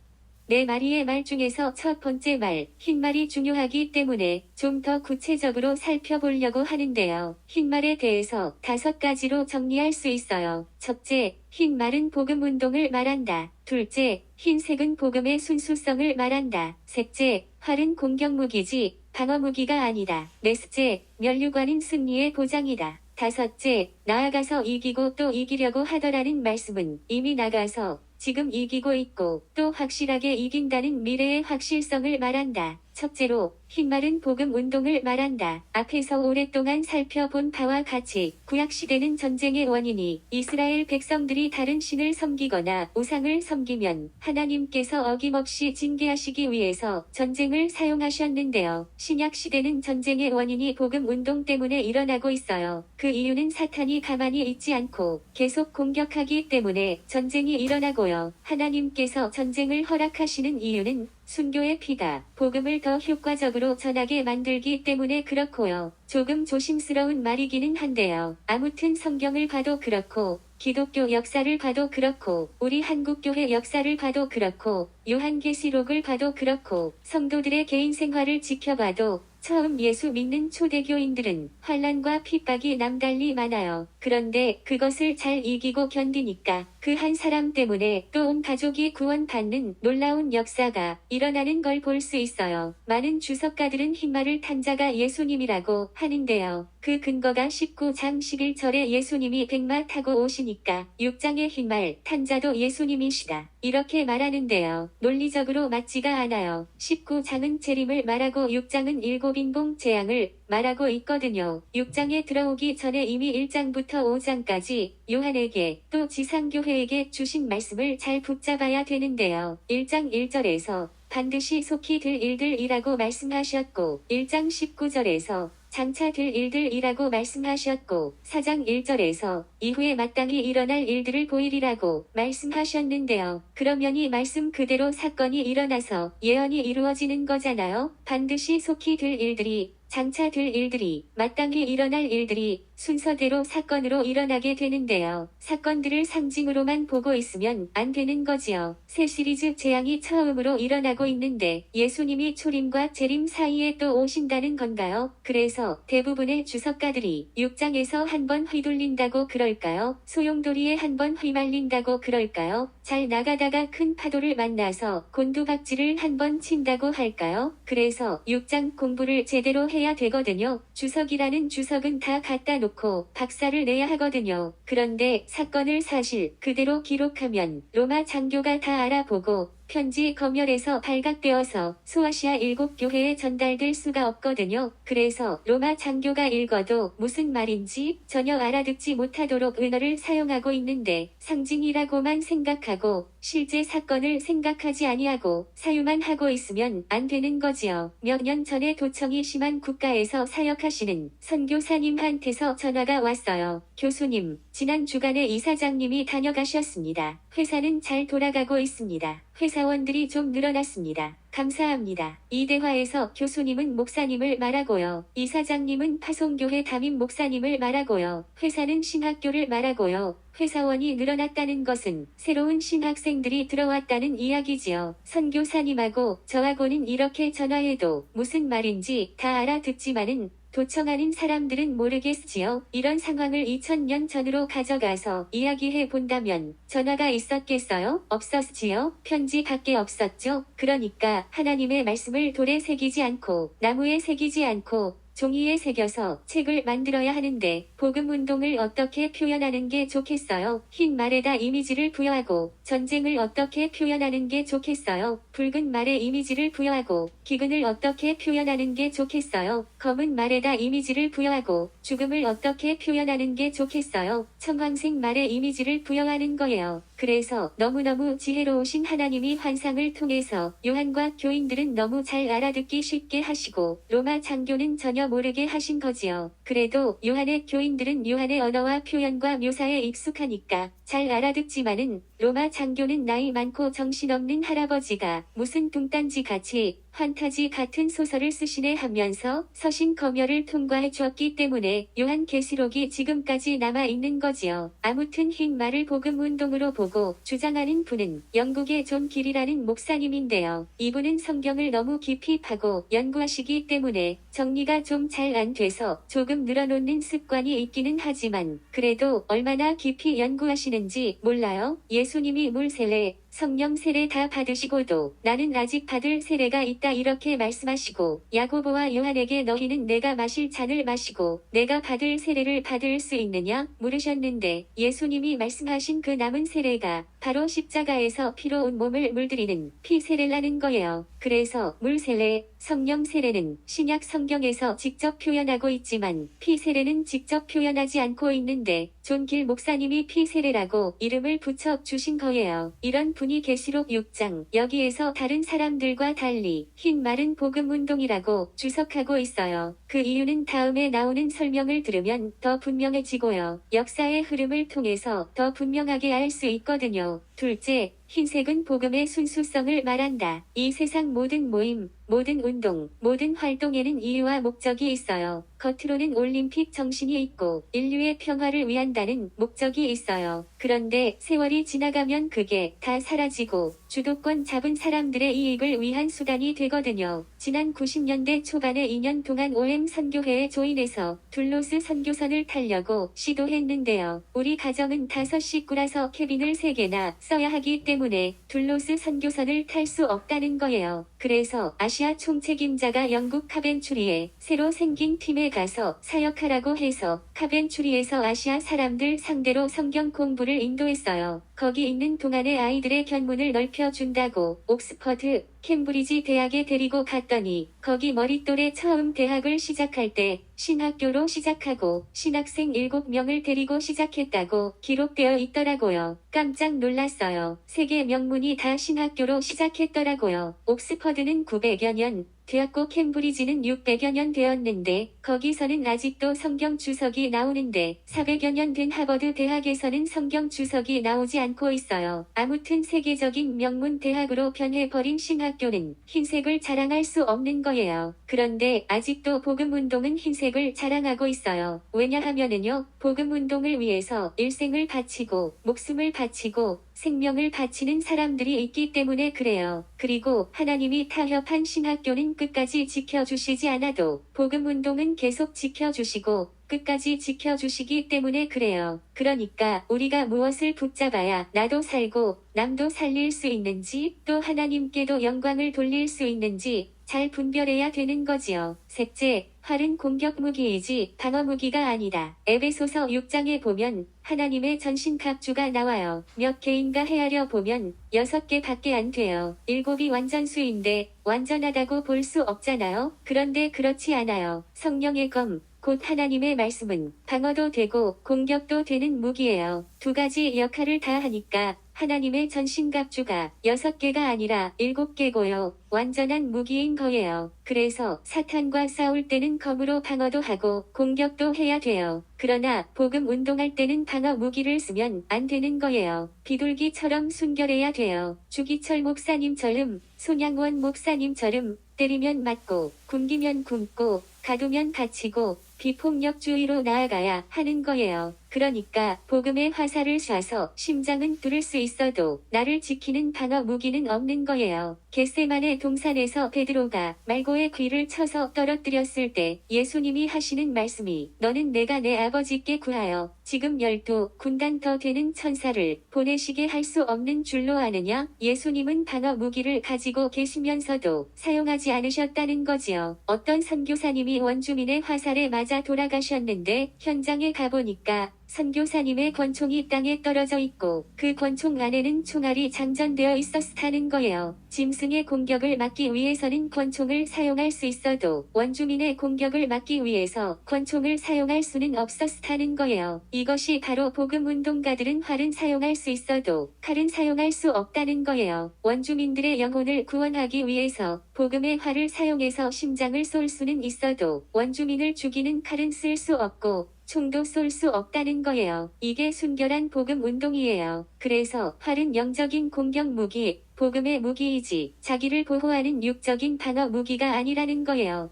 네 마리의 말 중에서 첫 번째 말, 흰말이 중요하기 때문에 좀 더 구체적으로 살펴보려고 하는데요. 흰말에 대해서 5가지로 정리할 수 있어요. 첫째, 흰말은 복음운동을 말한다. 둘째, 흰색은 복음의 순수성을 말한다. 셋째, 활은 공격무기지 방어무기가 아니다. 넷째, 면류관은 승리의 보장이다. 다섯째, 나아가서 이기고 또 이기려고 하더라는 말씀은 이미 나가서 지금 이기고 있고 또 확실하게 이긴다는 미래의 확실성을 말한다. 첫째로 흰말은 복음 운동을 말한다. 앞에서 오랫동안 살펴본 바와 같이 구약시대는 전쟁의 원인이 이스라엘 백성들이 다른 신을 섬기거나 우상을 섬기면 하나님께서 어김없이 징계하시기 위해서 전쟁을 사용하셨는데요. 신약시대는 전쟁의 원인이 복음 운동 때문에 일어나고 있어요. 그 이유는 사탄이 가만히 있지 않고 계속 공격하기 때문에 전쟁이 일어나고요. 하나님께서 전쟁을 허락하시는 이유는 순교의 피가 복음을 더 효과적으로 전하게 만들기 때문에 그렇고요. 조금 조심스러운 말이기는 한데요. 아무튼 성경을 봐도 그렇고 기독교 역사를 봐도 그렇고 우리 한국교회 역사를 봐도 그렇고 요한계시록을 봐도 그렇고 성도들의 개인 생활을 지켜봐도 처음 예수 믿는 초대교인들은 환난과 핍박이 남달리 많아요. 그런데 그것을 잘 이기고 견디니까 그 한 사람 때문에 또 온 가족이 구원받는 놀라운 역사가 일어나는 걸 볼 수 있어요. 많은 주석가들은 흰말을 탄 자가 예수님이라고 하는데요. 그 근거가 19장 11절에 예수님이 백마 타고 오시니까 6장의 흰말 탄 자도 예수님이시다. 이렇게 말하는데요. 논리적으로 맞지가 않아요. 19장은 재림을 말하고 6장은 일곱인봉 재앙을 말하고 있거든요. 6장에 들어오기 전에 이미 1장부터 5장까지 요한에게 또 지상교회에게 주신 말씀을 잘 붙잡아야 되는데요. 1장 1절에서 반드시 속히 될 일들이라고 말씀하셨고 1장 19절에서 장차 될 일들이라고 말씀하셨고 4장 1절에서 이후에 마땅히 일어날 일들을 보이리라고 말씀하셨는데요. 그러면 이 말씀 그대로 사건이 일어나서 예언이 이루어지는 거잖아요. 반드시 속히 될 일들이 장차 될 일들이 마땅히 일어날 일들이 순서대로 사건으로 일어나게 되는데요. 사건들을 상징으로만 보고 있으면 안 되는 거지요. 새 시리즈 재앙이 처음으로 일어나고 있는데 예수님이 초림과 재림 사이에 또 오신다는 건가요? 그래서 대부분의 주석가들이 6장에서 한번 휘둘린다고 그럴까요? 소용돌이에 한번 휘말린다고 그럴까요? 잘 나가다가 큰 파도를 만나서 곤두박질을 한번 친다고 할까요? 그래서 6장 공부를 제대로 해야 되거든요. 주석이라는 주석은 다 갖다 놓고 박사를 내야 하거든요. 그런데 사건을 사실 그대로 기록하면 로마 장교가 다 알아보고 편지 검열에서 발각되어서 소아시아 7교회에 전달될 수가 없거든요. 그래서 로마 장교가 읽어도 무슨 말인지 전혀 알아듣지 못하도록 은어를 사용하고 있는데 상징이라고만 생각하고 실제 사건을 생각하지 아니하고 사유만 하고 있으면 안 되는 거지요. 몇 년 전에 도청이 심한 국가에서 사역하시는 선교사님한테서 전화가 왔어요. 교수님, 지난 주간에 이사장님이 다녀가셨습니다. 회사는 잘 돌아가고 있습니다. 회사원들이 좀 늘어났습니다. 감사합니다. 이 대화에서 교수님은 목사님을 말하고요. 이사장님은 파송교회 담임 목사님을 말하고요. 회사는 신학교를 말하고요. 회사원이 늘어났다는 것은 새로운 신학생들이 들어왔다는 이야기지요. 선교사님하고 저하고는 이렇게 전화해도 무슨 말인지 다 알아듣지만은 도청하는 사람들은 모르겠지요. 이런 상황을 2000년 전으로 가져가서 이야기해 본다면 전화가 있었겠어요? 없었지요? 편지밖에 없었죠? 그러니까 하나님의 말씀을 돌에 새기지 않고 나무에 새기지 않고 종이에 새겨서 책을 만들어야 하는데 복음 운동을 어떻게 표현하는 게 좋겠어요? 흰 말에다 이미지를 부여하고 전쟁을 어떻게 표현하는 게 좋겠어요? 붉은 말에 이미지를 부여하고 기근을 어떻게 표현하는 게 좋겠어요? 검은 말에다 이미지를 부여하고 죽음을 어떻게 표현하는 게 좋겠어요? 청황색 말에 이미지를 부여하는 거예요. 그래서 너무너무 지혜로우신 하나님이 환상을 통해서 요한과 교인들은 너무 잘 알아듣기 쉽게 하시고 로마 장교는 전혀 모르게 하신 거지요. 그래도 요한의 교인들은 요한의 언어와 표현과 묘사에 익숙하니까 잘 알아듣지만은 로마 장교는 나이 많고 정신없는 할아버지가 무슨 뚱딴지 같이 환타지 같은 소설을 쓰시네 하면서 서신 검열을 통과해 주었기 때문에 요한계시록이 지금까지 남아있는 거지요. 아무튼 흰 말을 복음 운동으로 보고 주장하는 분은 영국의 존 길이라는 목사님인데요. 이분은 성경을 너무 깊이 파고 연구하시기 때문에 정리가 좀 잘 안 돼서 조금 늘어놓는 습관이 있기는 하지만 그래도 얼마나 깊이 연구하시는지 몰라요. 예수님이 물 세례, 성령 세례 다 받으시고도 나는 아직 받을 세례가 있다 이렇게 말씀하시고 야고보와 요한에게 너희는 내가 마실 잔을 마시고 내가 받을 세례를 받을 수 있느냐 물으셨는데 예수님이 말씀하신 그 남은 세례가 바로 십자가에서 피로 온 몸을 물들이는 피 세례라는 거예요. 그래서 물 세례, 성령 세례는 신약 성경에서 직접 표현하고 있지만 피 세례는 직접 표현하지 않고 있는데 존 길 목사님이 피 세례라고 이름을 붙여 주신 거예요. 이런 분이 계시록 6장 여기에서 다른 사람들과 달리 흰 말은 복음 운동이라고 주석하고 있어요. 그 이유는 다음에 나오는 설명을 들으면 더 분명해지고요. 역사의 흐름을 통해서 더 분명하게 알 수 있거든요. 둘째, 흰색은 복음의 순수성을 말한다. 이 세상 모든 모임, 모든 운동, 모든 활동에는 이유와 목적이 있어요. 겉으로는 올림픽 정신이 있고 인류의 평화를 위한다는 목적이 있어요. 그런데 세월이 지나가면 그게 다 사라지고 주도권 잡은 사람들의 이익을 위한 수단이 되거든요. 지난 90년대 초반에 2년 동안 OM 선교회에 조인해서 둘로스 선교선을 타려고 시도했는데요. 우리 가정은 5 식구라서 캐빈을 3개나 써야 하기 때문에 둘로스 선교선을 탈 수 없다는 거예요. 그래서 아시아 총책임자가 영국 카벤추리에 새로 생긴 팀에 가서 사역하라고 해서 카벤추리에서 아시아 사람들 상대로 성경 공부를 인도했어요. 거기 있는 동안의 아이들의 견문을 넓혀준다고 옥스퍼드, 캠브리지 대학에 데리고 갔더니 거기 머릿돌에 처음 대학을 시작할 때 신학교로 시작하고 신학생 7명을 데리고 시작했다고 기록되어 있더라고요. 깜짝 놀랐어요. 세계 명문이 다 신학교로 시작했더라고요. 옥스퍼드는 900여 년, 되었고 캠브리지는 600여 년 되었는데 거기서는 아직도 성경 주석이 나오는데 400여 년 된 하버드 대학에서는 성경 주석이 나오지 않고 있어요. 아무튼 세계적인 명문 대학으로 변해버린 신학교는 흰색을 자랑할 수 없는 거예요. 그런데 아직도 복음운동은 흰색을 자랑하고 있어요. 왜냐하면은요, 복음운동을 위해서 일생을 바치고 목숨을 바치고 생명을 바치는 사람들이 있기 때문에 그래요. 그리고 하나님이 타협한 신학교는 끝까지 지켜주시지 않아도 복음운동은 계속 지켜주시고 끝까지 지켜주시기 때문에 그래요. 그러니까 우리가 무엇을 붙잡아야 나도 살고 남도 살릴 수 있는지 또 하나님께도 영광을 돌릴 수 있는지 잘 분별해야 되는 거지요. 셋째, 활은 공격 무기이지 방어 무기가 아니다. 에베소서 6장에 보면 하나님의 전신갑주가 나와요. 몇 개인가 헤아려 보면 6개밖에 안 돼요. 7이 완전수인데 완전하다고 볼 수 없잖아요. 그런데 그렇지 않아요. 성령의 검, 곧 하나님의 말씀은 방어도 되고 공격도 되는 무기예요. 2가지 역할을 다 하니까 하나님의 전신갑주가 6개가 아니라 7개고요. 완전한 무기인 거예요. 그래서 사탄과 싸울 때는 검으로 방어도 하고 공격도 해야 돼요. 그러나 복음 운동할 때는 방어 무기를 쓰면 안 되는 거예요. 비둘기처럼 순결해야 돼요. 주기철 목사님처럼, 손양원 목사님처럼 때리면 맞고 굶기면 굶고 가두면 갇히고 비폭력주의로 나아가야 하는 거예요. 그러니까 복음의 화살을 쏴서 심장은 뚫을 수 있어도 나를 지키는 방어 무기는 없는 거예요. 겟세마네 동산에서 베드로가 말고의 귀를 쳐서 떨어뜨렸을 때 예수님이 하시는 말씀이 너는 내가 내 아버지께 구하여 지금 12군단 더 되는 천사를 보내시게 할 수 없는 줄로 아느냐? 예수님은 방어 무기를 가지고 계시면서도 사용하지 않으셨다는 거지요. 어떤 선교사님이 원주민의 화살에 맞아 돌아가셨는데 현장에 가보니까 선교사님의 권총이 땅에 떨어져 있고 그 권총 안에는 총알이 장전되어 있었다는 거예요. 짐승의 공격을 막기 위해서는 권총을 사용할 수 있어도 원주민의 공격을 막기 위해서 권총을 사용할 수는 없었다는 거예요. 이것이 바로 복음운동가들은 활은 사용할 수 있어도 칼은 사용할 수 없다는 거예요. 원주민들의 영혼을 구원하기 위해서 복음의 활을 사용해서 심장을 쏠 수는 있어도 원주민을 죽이는 칼은 쓸 수 없고 총도 쏠 수 없다는 거예요. 이게 순결한 복음 운동이에요. 그래서 활은 영적인 공격 무기, 복음의 무기이지 자기를 보호하는 육적인 방어 무기가 아니라는 거예요.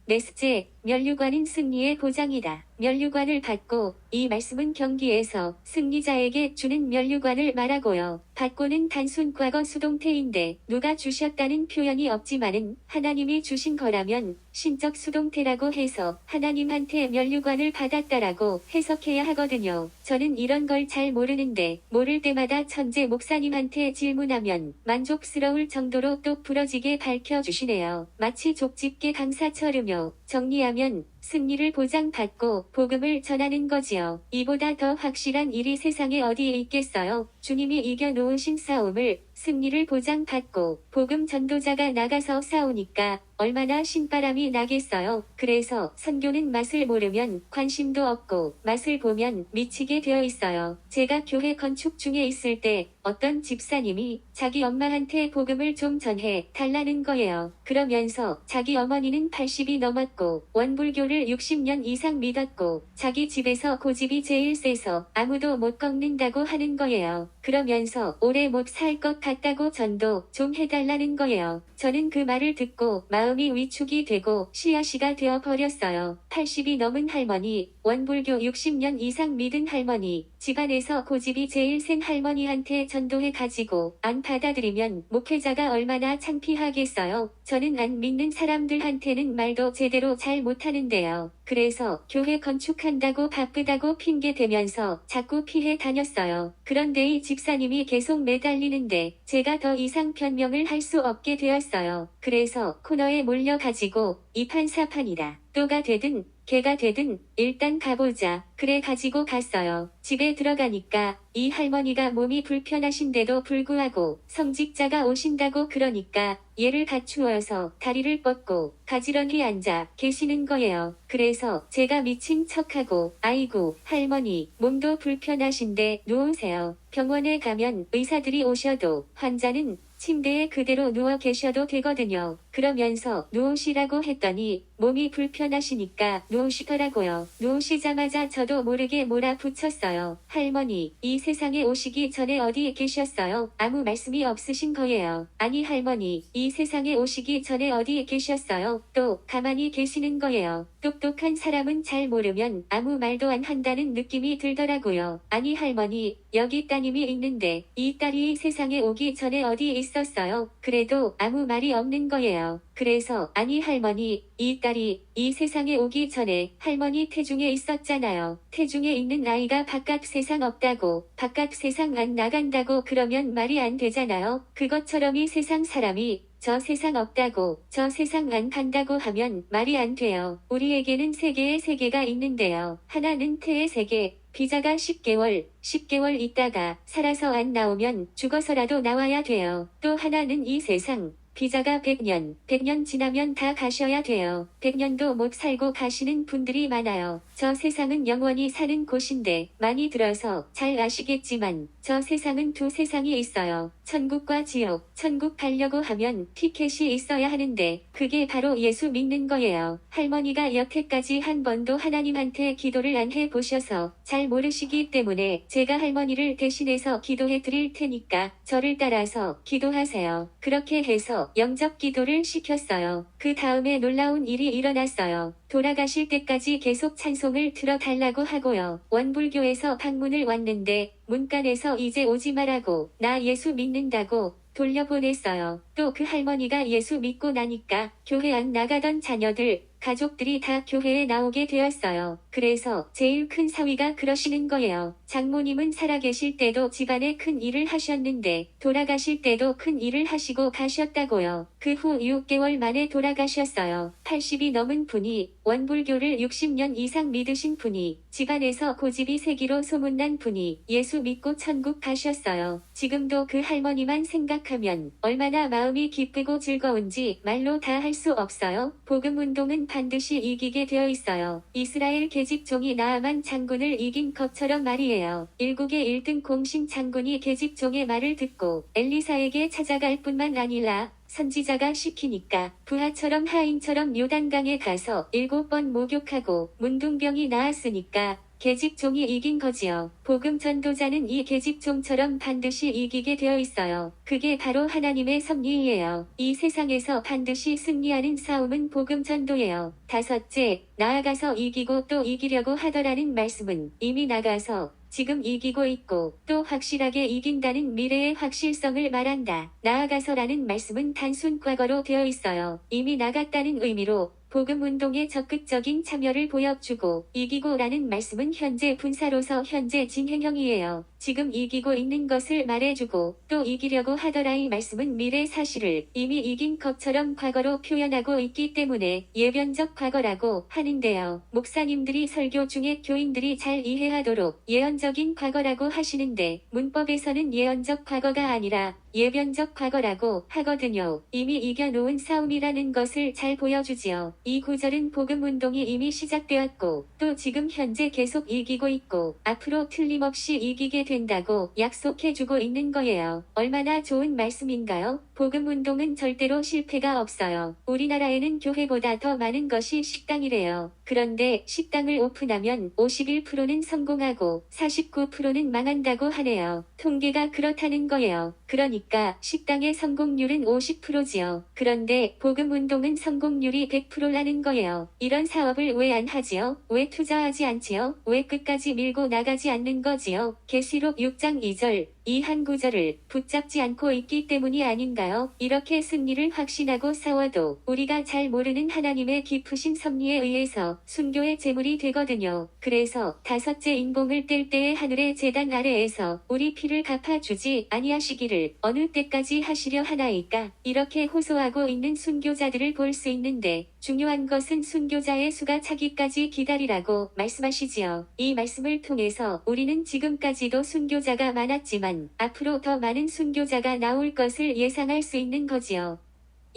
넷째, 면류관은 승리의 보장이다. 면류관을 받고 이 말씀은 경기에서 승리자에게 주는 면류관을 말하고요. 받고는 단순 과거 수동태인데 누가 주셨다는 표현이 없지만은 하나님이 주신 거라면 신적 수동태라고 해서 하나님한테 면류관을 받았다라고 해석해야 하거든요. 저는 이런 걸 잘 모르는데 모를 때마다 천재 목사님한테 질문하면 만족스러울 정도로 똑 부러지게 밝혀주시네요. 마치 족집게 강사처럼요. 정리하면 승리를 보장받고 복음을 전하는 거지요. 이보다 더 확실한 일이 세상에 어디에 있겠어요. 주님이 이겨놓으신 싸움을 승리를 보장받고 복음 전도자가 나가서 싸우니까 얼마나 신바람이 나겠어요. 그래서 선교는 맛을 모르면 관심도 없고 맛을 보면 미치게 되어 있어요. 제가 교회 건축 중에 있을 때 어떤 집사님이 자기 엄마한테 복음을 좀 전해 달라는 거예요. 그러면서 자기 어머니는 80이 넘었고 원불교를 60년 이상 믿었고 자기 집에서 고집이 제일 세서 아무도 못 꺾는다고 하는 거예요. 그러면서 오래 못 살 것 같다고 전도 좀 해달라는 거예요. 저는 그 말을 듣고 마음이 위축이 되고 씨앗이가 되어 버렸어요. 80이 넘은 할머니, 원불교 60년 이상 믿은 할머니, 집안에서 고집이 제일 센 할머니한테 전도해 가지고 안 받아들이면 목회자가 얼마나 창피하겠어요. 저는 안 믿는 사람들한테는 말도 제대로 잘 못하는데요. 그래서 교회 건축한다고 바쁘다고 핑계 대면서 자꾸 피해 다녔어요. 그런데 이 집사님이 계속 매달리는데 제가 더 이상 변명을 할 수 없게 되었어요. 그래서 코너에 몰려가지고 이판사판이다. 또가 되든 개가 되든 일단 가보자. 그래 가지고 갔어요. 집에 들어가니까 이 할머니가 몸이 불편하신데도 불구하고 성직자가 오신다고 그러니까 얘를 갖추어서 다리를 뻗고 가지런히 앉아 계시는 거예요. 그래서 제가 미친 척하고 아이고 할머니 몸도 불편하신데 누우세요. 병원에 가면 의사들이 오셔도 환자는 침대에 그대로 누워 계셔도 되거든요. 그러면서 누우시라고 했더니 몸이 불편하시니까 누우시더라고요. 누우시자마자 저도 모르게 몰아붙였어요. 할머니, 이 세상에 오시기 전에 어디 계셨어요? 아무 말씀이 없으신 거예요. 아니 할머니, 이 세상에 오시기 전에 어디 계셨어요? 또 가만히 계시는 거예요. 똑똑한 사람은 잘 모르면 아무 말도 안 한다는 느낌이 들더라고요. 아니 할머니, 여기 따님이 있는데 이 딸이 세상에 오기 전에 어디 있었어요? 그래도 아무 말이 없는 거예요. 그래서 아니 할머니, 이 딸이 이 세상에 오기 전에 할머니 태중에 있었잖아요. 태중에 있는 아이가 바깥 세상 없다고, 바깥 세상 안 나간다고 그러면 말이 안 되잖아요. 그것처럼 이 세상 사람이 저 세상 없다고, 저 세상 안 간다고 하면 말이 안 돼요. 우리에게는 세계의 세계가 있는데요. 하나는 태의 세계, 비자가 10개월 있다가 살아서 안 나오면 죽어서라도 나와야 돼요. 또 하나는 이 세상, 비자가 100년 지나면 다 가셔야 돼요. 100년도 못 살고 가시는 분들이 많아요. 저 세상은 영원히 사는 곳인데 많이 들어서 잘 아시겠지만 저 세상은 두 세상이 있어요. 천국과 지옥. 천국 가려고 하면 티켓이 있어야 하는데 그게 바로 예수 믿는 거예요. 할머니가 여태까지 한 번도 하나님한테 기도를 안 해보셔서 잘 모르시기 때문에 제가 할머니를 대신해서 기도해 드릴 테니까 저를 따라서 기도하세요. 그렇게 해서 영접 기도를 시켰어요. 그 다음에 놀라운 일이 일어났어요. 돌아가실 때까지 계속 찬송을 들어달라고 하고요. 원불교에서 방문을 왔는데 문간에서 이제 오지 말라고 나 예수 믿는다고 돌려보냈어요. 또 그 할머니가 예수 믿고 나니까 교회 안 나가던 자녀들, 가족들이 다 교회에 나오게 되었어요. 그래서 제일 큰 사위가 그러시는 거예요. 장모님은 살아계실 때도 집안에 큰 일을 하셨는데 돌아가실 때도 큰 일을 하시고 가셨다고요. 그 후 6개월 만에 돌아가셨어요. 80이 넘은 분이, 원불교를 60년 이상 믿으신 분이, 집안에서 고집이 세기로 소문난 분이 예수 믿고 천국 가셨어요. 지금도 그 할머니만 생각하면 얼마나 마음이 기쁘고 즐거운지 말로 다 할 수 없어요. 복음운동은 반드시 이기게 되어 있어요. 이스라엘 계집종이 나아만 장군을 이긴 것처럼 말이에요. 일국의 1등 공신 장군이 계집종의 말을 듣고 엘리사에게 찾아갈 뿐만 아니라 선지자가 시키니까 부하처럼 하인처럼 요단강에 가서 7번 목욕하고 문둥병이 나았으니까 계집종이 이긴 거지요. 복음 전도자는 이 계집종처럼 반드시 이기게 되어 있어요. 그게 바로 하나님의 섭리예요. 이 세상에서 반드시 승리하는 싸움은 복음 전도예요. 다섯째, 나아가서 이기고 또 이기려고 하더라는 말씀은 이미 나가서 지금 이기고 있고 또 확실하게 이긴다는 미래의 확실성을 말한다. 나아가서라는 말씀은 단순 과거로 되어 있어요. 이미 나갔다는 의미로 복음운동에 적극적인 참여를 보여주고 이기고라는 말씀은 현재 분사로서 현재 진행형이에요. 지금 이기고 있는 것을 말해주고 또 이기려고 하더라의 말씀은 미래 사실을 이미 이긴 것처럼 과거로 표현하고 있기 때문에 예변적 과거라고 하는데요. 목사님들이 설교 중에 교인들이 잘 이해하도록 예언적인 과거라고 하시는데 문법에서는 예언적 과거가 아니라 예변적 과거라고 하거든요. 이미 이겨놓은 싸움이라는 것을 잘 보여주지요. 이 구절은 복음운동이 이미 시작되었고 또 지금 현재 계속 이기고 있고 앞으로 틀림없이 이기게 된다고 약속해주고 있는 거예요. 얼마나 좋은 말씀인가요? 복음운동은 절대로 실패가 없어요. 우리나라에는 교회보다 더 많은 것이 식당이래요. 그런데 식당을 오픈하면 51%는 성공하고 49%는 망한다고 하네요. 통계가 그렇다는 거예요. 그러니까 식당의 성공률은 50%지요. 그런데 복음운동은 성공률이 100%라는 거예요. 이런 사업을 왜 안 하지요? 왜 투자하지 않지요? 왜 끝까지 밀고 나가지 않는 거지요? 계시록 6장 2절 이 한 구절을 붙잡지 않고 있기 때문이 아닌가요? 이렇게 승리를 확신하고 싸워도 우리가 잘 모르는 하나님의 깊으신 섭리에 의해서 순교의 제물이 되거든요. 그래서 다섯째 인봉을 뗄 때의 하늘의 제단 아래에서 우리 피를 갚아주지 아니하시기를 어느 때까지 하시려 하나이까? 이렇게 호소하고 있는 순교자들을 볼 수 있는데 중요한 것은 순교자의 수가 차기까지 기다리라고 말씀하시지요. 이 말씀을 통해서 우리는 지금까지도 순교자가 많았지만 앞으로 더 많은 순교자가 나올 것을 예상할 수 있는 거지요.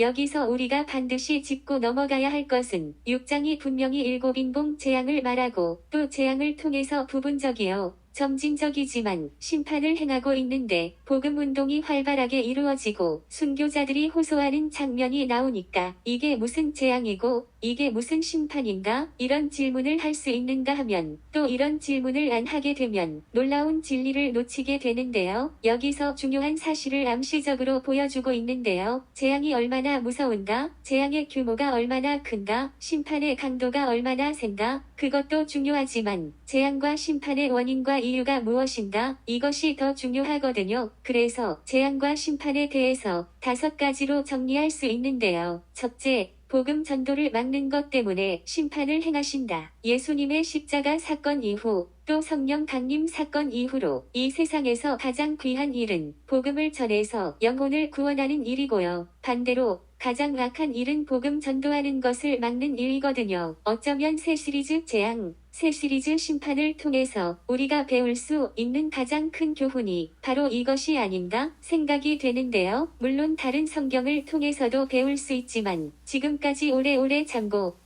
여기서 우리가 반드시 짚고 넘어가야 할 것은 6장이 분명히 7인봉 재앙을 말하고 또 재앙을 통해서 부분적이요. 점진적이지만 심판을 행하고 있는데 복음운동이 활발하게 이루어지고 순교자들이 호소하는 장면이 나오니까 이게 무슨 재앙이고 이게 무슨 심판인가? 이런 질문을 할 수 있는가 하면 또 이런 질문을 안 하게 되면 놀라운 진리를 놓치게 되는데요. 여기서 중요한 사실을 암시적으로 보여주고 있는데요. 재앙이 얼마나 무서운가? 재앙의 규모가 얼마나 큰가? 심판의 강도가 얼마나 센가? 그것도 중요하지만 재앙과 심판의 원인과 이유가 무엇인가? 이것이 더 중요하거든요. 그래서 재앙과 심판에 대해서 5가지로 정리할 수 있는데요. 첫째, 복음 전도를 막는 것 때문에 심판을 행하신다. 예수님의 십자가 사건 이후 또 성령 강림 사건 이후로 이 세상에서 가장 귀한 일은 복음을 전해서 영혼을 구원하는 일이고요. 반대로 가장 악한 일은 복음 전도하는 것을 막는 일이거든요. 어쩌면 새 시리즈 재앙, 새 시리즈 심판을 통해서 우리가 배울 수 있는 가장 큰 교훈이 바로 이것이 아닌가 생각이 되는데요. 물론 다른 성경을 통해서도 배울 수 있지만 지금까지 오래오래 참고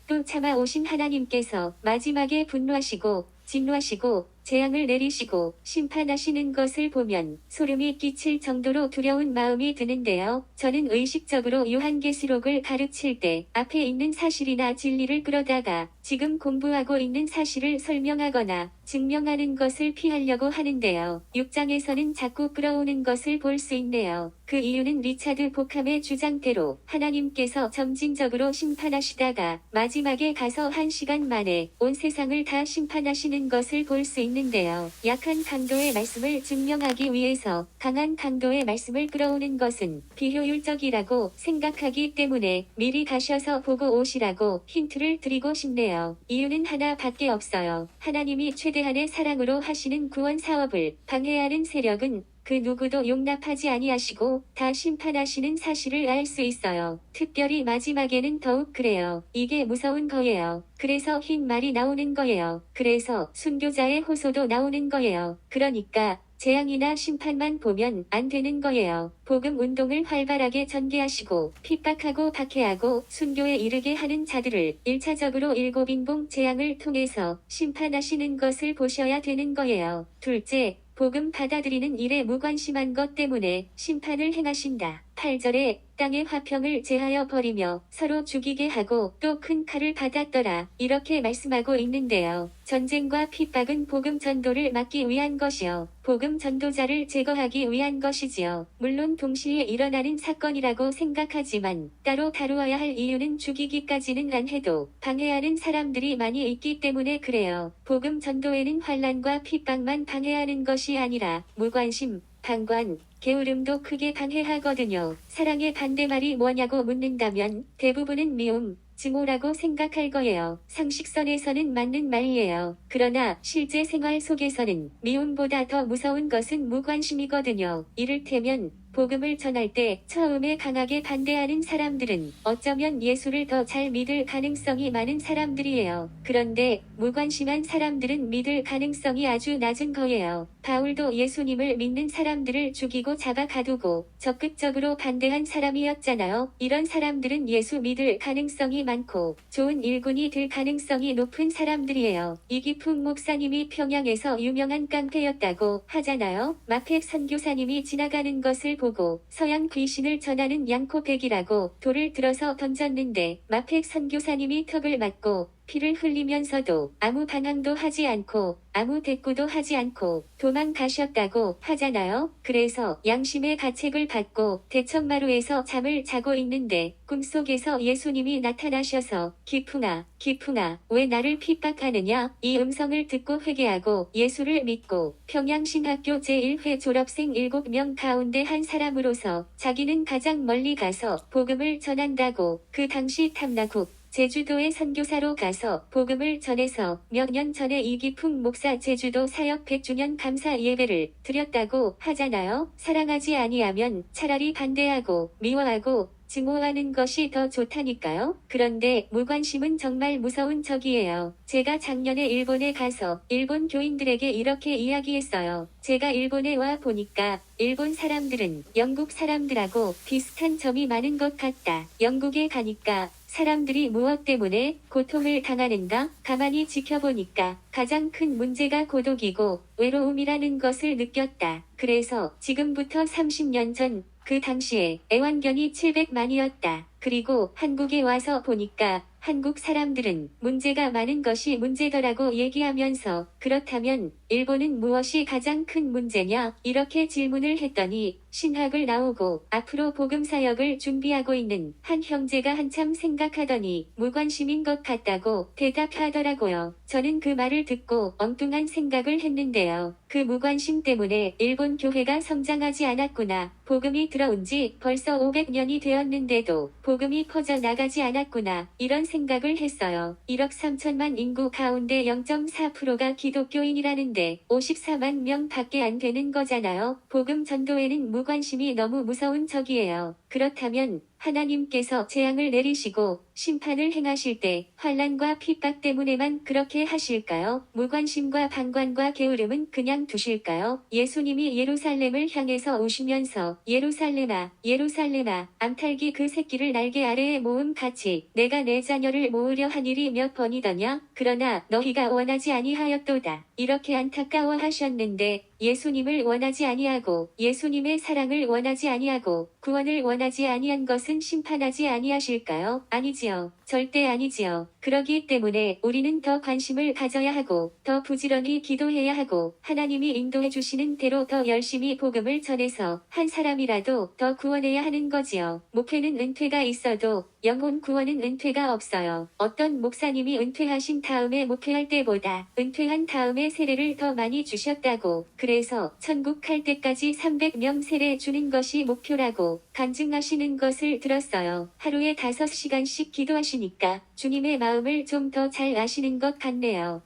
또 참아오신 하나님께서 마지막에 분노하시고 진노하시고 재앙을 내리시고 심판하시는 것을 보면 소름이 끼칠 정도로 두려운 마음이 드는데요. 저는 의식적으로 요한계시록을 가르칠 때 앞에 있는 사실이나 진리를 끌어다가 지금 공부하고 있는 사실을 설명하거나 증명하는 것을 피하려고 하는데요. 6장에서는 자꾸 끌어오는 것을 볼 수 있네요. 그 이유는 리차드 보캄의 주장대로 하나님께서 점진적으로 심판하시다가 마지막에 가서 1시간 만에 온 세상을 다 심판하시는 것을 볼 수 있는데요. 약한 강도의 말씀을 증명하기 위해서 강한 강도의 말씀을 끌어오는 것은 비효율적이라고 생각하기 때문에 미리 가셔서 보고 오시라고 힌트를 드리고 싶네요. 이유는 하나밖에 없어요. 하나님이 최대한의 사랑으로 하시는 구원 사업을 방해하는 세력은 그 누구도 용납하지 아니하시고 다 심판하시는 사실을 알 수 있어요. 특별히 마지막에는 더욱 그래요. 이게 무서운 거예요. 그래서 흰 말이 나오는 거예요. 그래서 순교자의 호소도 나오는 거예요. 그러니까 재앙이나 심판만 보면 안 되는 거예요. 복음 운동을 활발하게 전개하시고 핍박하고 박해하고 순교에 이르게 하는 자들을 1차적으로 7인봉 재앙을 통해서 심판하시는 것을 보셔야 되는 거예요. 둘째, 복음 받아들이는 일에 무관심한 것 때문에 심판을 행하신다. 8절에 땅의 화평을 제하여 버리며 서로 죽이게 하고 또 큰 칼을 받았더라. 이렇게 말씀하고 있는데요. 전쟁과 핍박은 복음 전도를 막기 위한 것이요. 복음 전도자를 제거하기 위한 것이지요. 물론 동시에 일어나는 사건이라고 생각하지만 따로 다루어야 할 이유는 죽이기까지는 안 해도 방해하는 사람들이 많이 있기 때문에 그래요. 복음 전도에는 환난과 핍박만 방해하는 것이 아니라 무관심, 방관, 게으름도 크게 방해하거든요. 사랑의 반대말이 뭐냐고 묻는다면 대부분은 미움, 증오라고 생각할 거예요. 상식선에서는 맞는 말이에요. 그러나 실제 생활 속에서는 미움보다 더 무서운 것은 무관심이거든요. 이를테면 복음을 전할 때 처음에 강하게 반대하는 사람들은 어쩌면 예수를 더 잘 믿을 가능성이 많은 사람들이에요. 그런데 무관심한 사람들은 믿을 가능성이 아주 낮은 거예요. 바울도 예수님을 믿는 사람들을 죽이고 잡아 가두고 적극적으로 반대한 사람이었잖아요. 이런 사람들은 예수 믿을 가능성이 많고 좋은 일꾼이 될 가능성이 높은 사람들이에요. 이기풍 목사님이 평양에서 유명한 깡패였다고 하잖아요. 마펙 선교사님이 지나가는 것을 보고 서양 귀신을 전하는 양코백이라고 돌을 들어서 던졌는데 마펙 선교사님이 턱을 맞고 피를 흘리면서도 아무 반항도 하지 않고 아무 대꾸도 하지 않고 도망가셨다고 하잖아요. 그래서 양심의 가책을 받고 대청마루에서 잠을 자고 있는데 꿈속에서 예수님이 나타나셔서 기풍아 왜 나를 핍박하느냐, 이 음성을 듣고 회개하고 예수를 믿고 평양신학교 제1회 졸업생 7명 가운데 한 사람으로서 자기는 가장 멀리 가서 복음을 전한다고 그 당시 탐나국 제주도의 선교사로 가서 복음을 전해서 몇 년 전에 이기풍 목사 제주도 사역 100주년 감사 예배를 드렸다고 하잖아요. 사랑하지 아니하면 차라리 반대하고 미워하고 증오하는 것이 더 좋다니까요. 그런데 무관심은 정말 무서운 적이에요. 제가 작년에 일본에 가서 일본 교인들에게 이렇게 이야기했어요. 제가 일본에 와 보니까 일본 사람들은 영국 사람들하고 비슷한 점이 많은 것 같다. 영국에 가니까 사람들이 무엇 때문에 고통을 당하는가 가만히 지켜보니까 가장 큰 문제가 고독이고 외로움이라는 것을 느꼈다. 그래서 지금부터 30년 전 그 당시에 애완견이 700만이었다. 그리고 한국에 와서 보니까 한국 사람들은 문제가 많은 것이 문제더라고 얘기하면서 그렇다면 일본은 무엇이 가장 큰 문제냐? 이렇게 질문을 했더니 신학을 나오고 앞으로 복음사역을 준비하고 있는 한 형제가 한참 생각하더니 무관심인 것 같다고 대답하더라고요. 저는 그 말을 듣고 엉뚱한 생각을 했는데요. 그 무관심 때문에 일본 교회가 성장하지 않았구나. 복음이 들어온 지 벌써 500년이 되었는데도 복음이 퍼져나가지 않았구나. 이런 생각을 했어요. 1억 3천만 인구 가운데 0.4%가 기독교인이라는데 54만 명 밖에 안 되는 거잖아요. 복음 전도에는 무관심이 너무 무서운 적이에요. 그렇다면 하나님께서 재앙을 내리시고 심판을 행하실 때 환난과 핍박 때문에만 그렇게 하실까요? 무관심과 방관과 게으름은 그냥 두실까요? 예수님이 예루살렘을 향해서 오시면서 예루살렘아 예루살렘아 암탉이 그 새끼를 날개 아래에 모음 같이 내가 내 자녀를 모으려 한 일이 몇 번이더냐? 그러나 너희가 원하지 아니하였도다. 이렇게 안타까워하셨는데 예수님을 원하지 아니하고 예수님의 사랑을 원하지 아니하고 구원을 원하지 아니한 것은 심판하지 아니하실까요? 아니지요. 절대 아니지요. 그러기 때문에 우리는 더 관심을 가져야 하고 더 부지런히 기도해야 하고 하나님이 인도해 주시는 대로 더 열심히 복음을 전해서 한 사람이라도 더 구원해야 하는 거지요. 목회는 은퇴가 있어도 영혼 구원은 은퇴가 없어요. 어떤 목사님이 은퇴하신 다음에 목회할 때보다 은퇴한 다음에 세례를 더 많이 주셨다고 그래서 천국 갈 때까지 300명 세례 주는 것이 목표라고 간증하시는 것을 들었어요. 하루에 5시간씩 기도하시니까 주님의 마음을 좀 더 잘 아시는 것 같네요.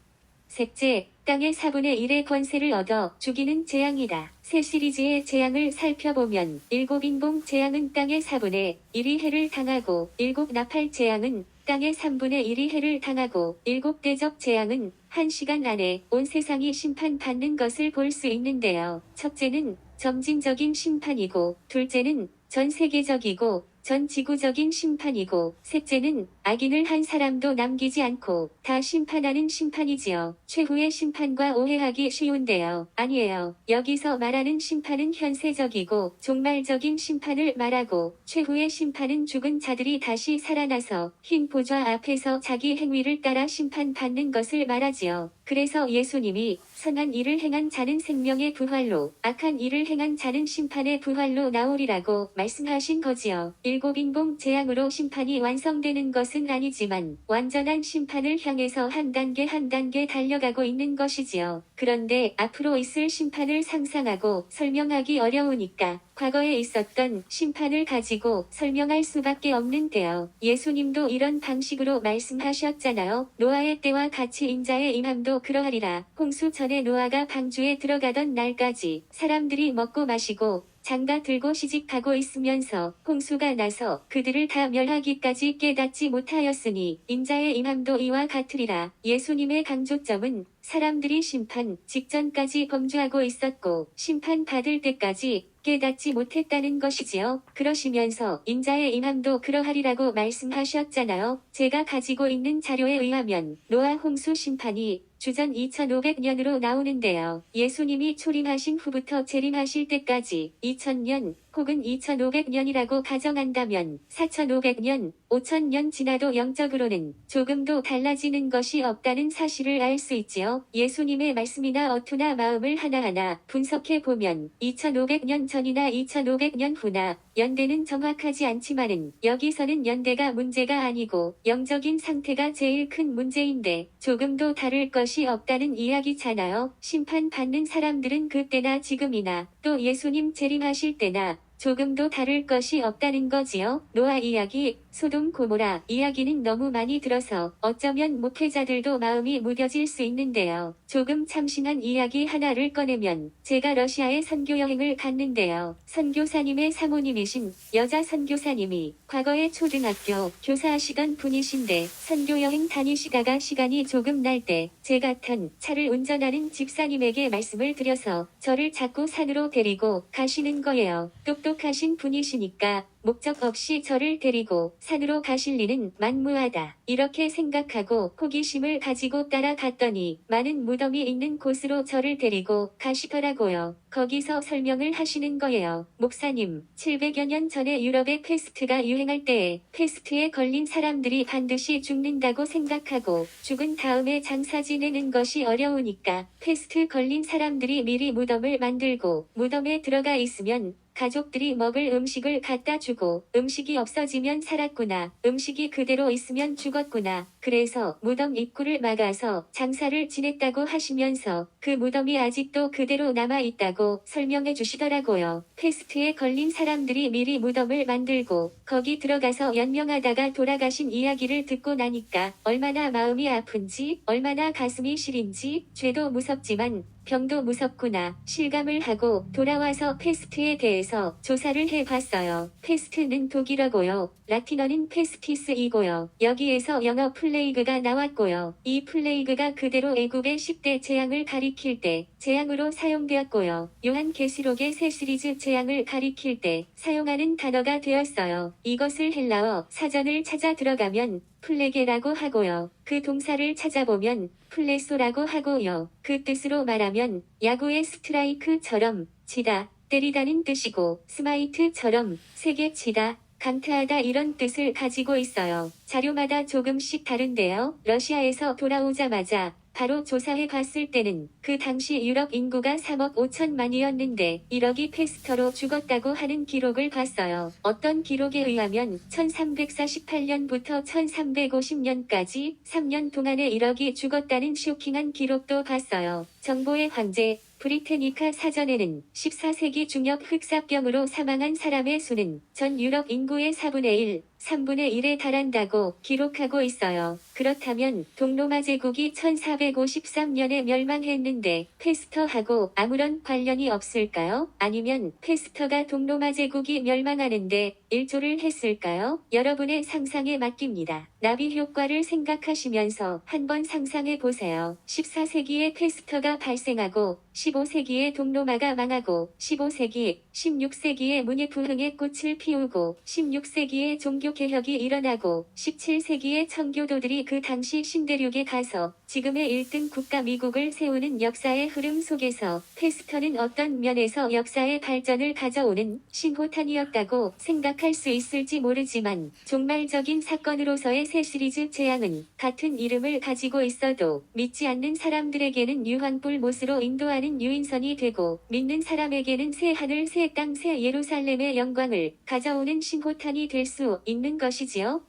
셋째, 땅의 4분의 1의 권세를 얻어 죽이는 재앙이다. 새 시리즈의 재앙을 살펴보면 7인봉 재앙은 땅의 4분의 1이 해를 당하고 7 나팔 재앙은 땅의 3분의 1이 해를 당하고 7 대접 재앙은 1시간 안에 온 세상이 심판받는 것을 볼 수 있는데요. 첫째는 점진적인 심판이고 둘째는 전 세계적이고 전 지구적인 심판이고 셋째는 악인을 한 사람도 남기지 않고 다 심판하는 심판이지요. 최후의 심판과 오해하기 쉬운데요. 아니에요. 여기서 말하는 심판은 현세적이고 종말적인 심판을 말하고 최후의 심판은 죽은 자들이 다시 살아나서 흰 보좌 앞에서 자기 행위를 따라 심판받는 것을 말하지요. 그래서 예수님이 선한 일을 행한 자는 생명의 부활로 악한 일을 행한 자는 심판의 부활로 나오리라고 말씀하신 거지요. 7인봉 재앙으로 심판이 완성되는 것은 아니지만 완전한 심판을 향해서 한 단계 한 단계 달려가고 있는 것이지요. 그런데 앞으로 있을 심판을 상상하고 설명하기 어려우니까 과거에 있었던 심판을 가지고 설명할 수밖에 없는데요. 예수님도 이런 방식으로 말씀하셨잖아요. 노아의 때와 같이 인자의 임함도 그러하리라. 홍수 전에 노아가 방주에 들어가던 날까지 사람들이 먹고 마시고 장가 들고 시집가고 있으면서 홍수가 나서 그들을 다 멸하기까지 깨닫지 못하였으니 인자의 임함도 이와 같으리라. 예수님의 강조점은 사람들이 심판 직전까지 범죄하고 있었고 심판받을 때까지 깨닫지 못했다는 것이지요. 그러시면서 인자의 임함도 그러하리라고 말씀하셨잖아요. 제가 가지고 있는 자료에 의하면 노아 홍수 심판이 주전 2500년으로 나오는데요. 예수님이 초림하신 후부터 재림하실 때까지 2000년 혹은 2500년이라고 가정한다면 4500년, 5000년 지나도 영적으로는 조금도 달라지는 것이 없다는 사실을 알 수 있지요. 예수님의 말씀이나 어투나 마음을 하나하나 분석해 보면 2500년 전이나 2500년 후나 연대는 정확하지 않지만은 여기서는 연대가 문제가 아니고 영적인 상태가 제일 큰 문제인데 조금도 다를 것이 없다는 이야기잖아요. 심판받는 사람들은 그때나 지금이나 또 예수님 재림하실 때나 조금도 다를 것이 없다는 거지요. 노아 이야기, 소돔 고모라 이야기는 너무 많이 들어서 어쩌면 목회자들도 마음이 무뎌질 수 있는데요. 조금 참신한 이야기 하나를 꺼내면 제가 러시아에 선교 여행을 갔는데요. 선교사님의 사모님이신 여자 선교사님이 과거에 초등학교 교사하시던 분이신데 선교 여행 다니시다가 시간이 조금 날 때 제 같은 차를 운전하는 집사님에게 말씀을 드려서 저를 자꾸 산으로 데리고 가시는 거예요. 똑똑하신 분이시니까 목적 없이 저를 데리고 산으로 가실 리는 만무하다. 이렇게 생각하고 호기심을 가지고 따라갔더니 많은 무덤이 있는 곳으로 저를 데리고 가시더라고요. 거기서 설명을 하시는 거예요. 목사님, 700여 년 전에 유럽에 패스트가 유행할 때에 패스트에 걸린 사람들이 반드시 죽는다고 생각하고 죽은 다음에 장사 지내는 것이 어려우니까 패스트 걸린 사람들이 미리 무덤을 만들고 무덤에 들어가 있으면 가족들이 먹을 음식을 갖다 주고 음식이 없어지면 살았구나. 음식이 그대로 있으면 죽었구나. 그래서 무덤 입구를 막아서 장사를 지냈다고 하시면서 그 무덤이 아직도 그대로 남아있다고 설명해 주시더라고요. 패스트에 걸린 사람들이 미리 무덤을 만들고 거기 들어가서 연명하다가 돌아가신 이야기를 듣고 나니까 얼마나 마음이 아픈지 얼마나 가슴이 시린지 죄도 무섭지만 병도 무섭구나 실감을 하고 돌아와서 패스트에 대해서 조사를 해봤어요. 패스트는 독일어고요. 라틴어는 페스티스이고요. 여기에서 영어 플레이그가 나왔고요. 이 플레이그가 그대로 애국의 10대 재앙을 가리킬 때 재앙으로 사용되었고요. 요한계시록의 새 시리즈 재앙을 가리킬 때 사용하는 단어가 되었어요. 이것을 헬라어 사전을 찾아 들어가면 플레게라고 하고요. 그 동사를 찾아보면 플레소라고 하고요. 그 뜻으로 말하면 야구의 스트라이크처럼 치다, 때리다는 뜻이고 스마이트처럼 세게 치다, 강타하다 이런 뜻을 가지고 있어요. 자료마다 조금씩 다른데요. 러시아에서 돌아오자마자 바로 조사해 봤을 때는 그 당시 유럽 인구가 3억 5천만이었는데 1억이 패스터로 죽었다고 하는 기록을 봤어요. 어떤 기록에 의하면 1348년부터 1350년까지 3년 동안에 1억이 죽었다는 쇼킹한 기록도 봤어요. 정보의 황제 브리테니카 사전에는 14세기 중엽 흑사병으로 사망한 사람의 수는 전 유럽 인구의 4분의 1, 3분의 1에 달한다고 기록하고 있어요. 그렇다면 동로마 제국이 1453년에 멸망했는데 패스터하고 아무런 관련이 없을까요? 아니면 패스터가 동로마 제국이 멸망하는데 일조를 했을까요? 여러분의 상상에 맡깁니다. 나비 효과를 생각하시면서 한번 상상해 보세요. 14세기에 패스터가 발생하고 15세기에 동로마가 망하고 15세기, 16세기에 문예부흥의 꽃을 피우고 16세기에 종교개혁이 일어나고 17세기에 청교도들이 그 당시 신대륙에 가서 지금의 1등 국가 미국을 세우는 역사의 흐름 속에서 패스터는 어떤 면에서 역사의 발전을 가져오는 신호탄이었다고 생각할 수 있을지 모르지만 종말적인 사건으로서의 새 시리즈 재앙은 같은 이름을 가지고 있어도 믿지 않는 사람들에게는 유황불 못으로 인도하는 유인선이 되고 믿는 사람에게는 새 하늘 새 땅 새 예루살렘의 영광을 가져오는 신호탄이 될 수 있는 것이지요.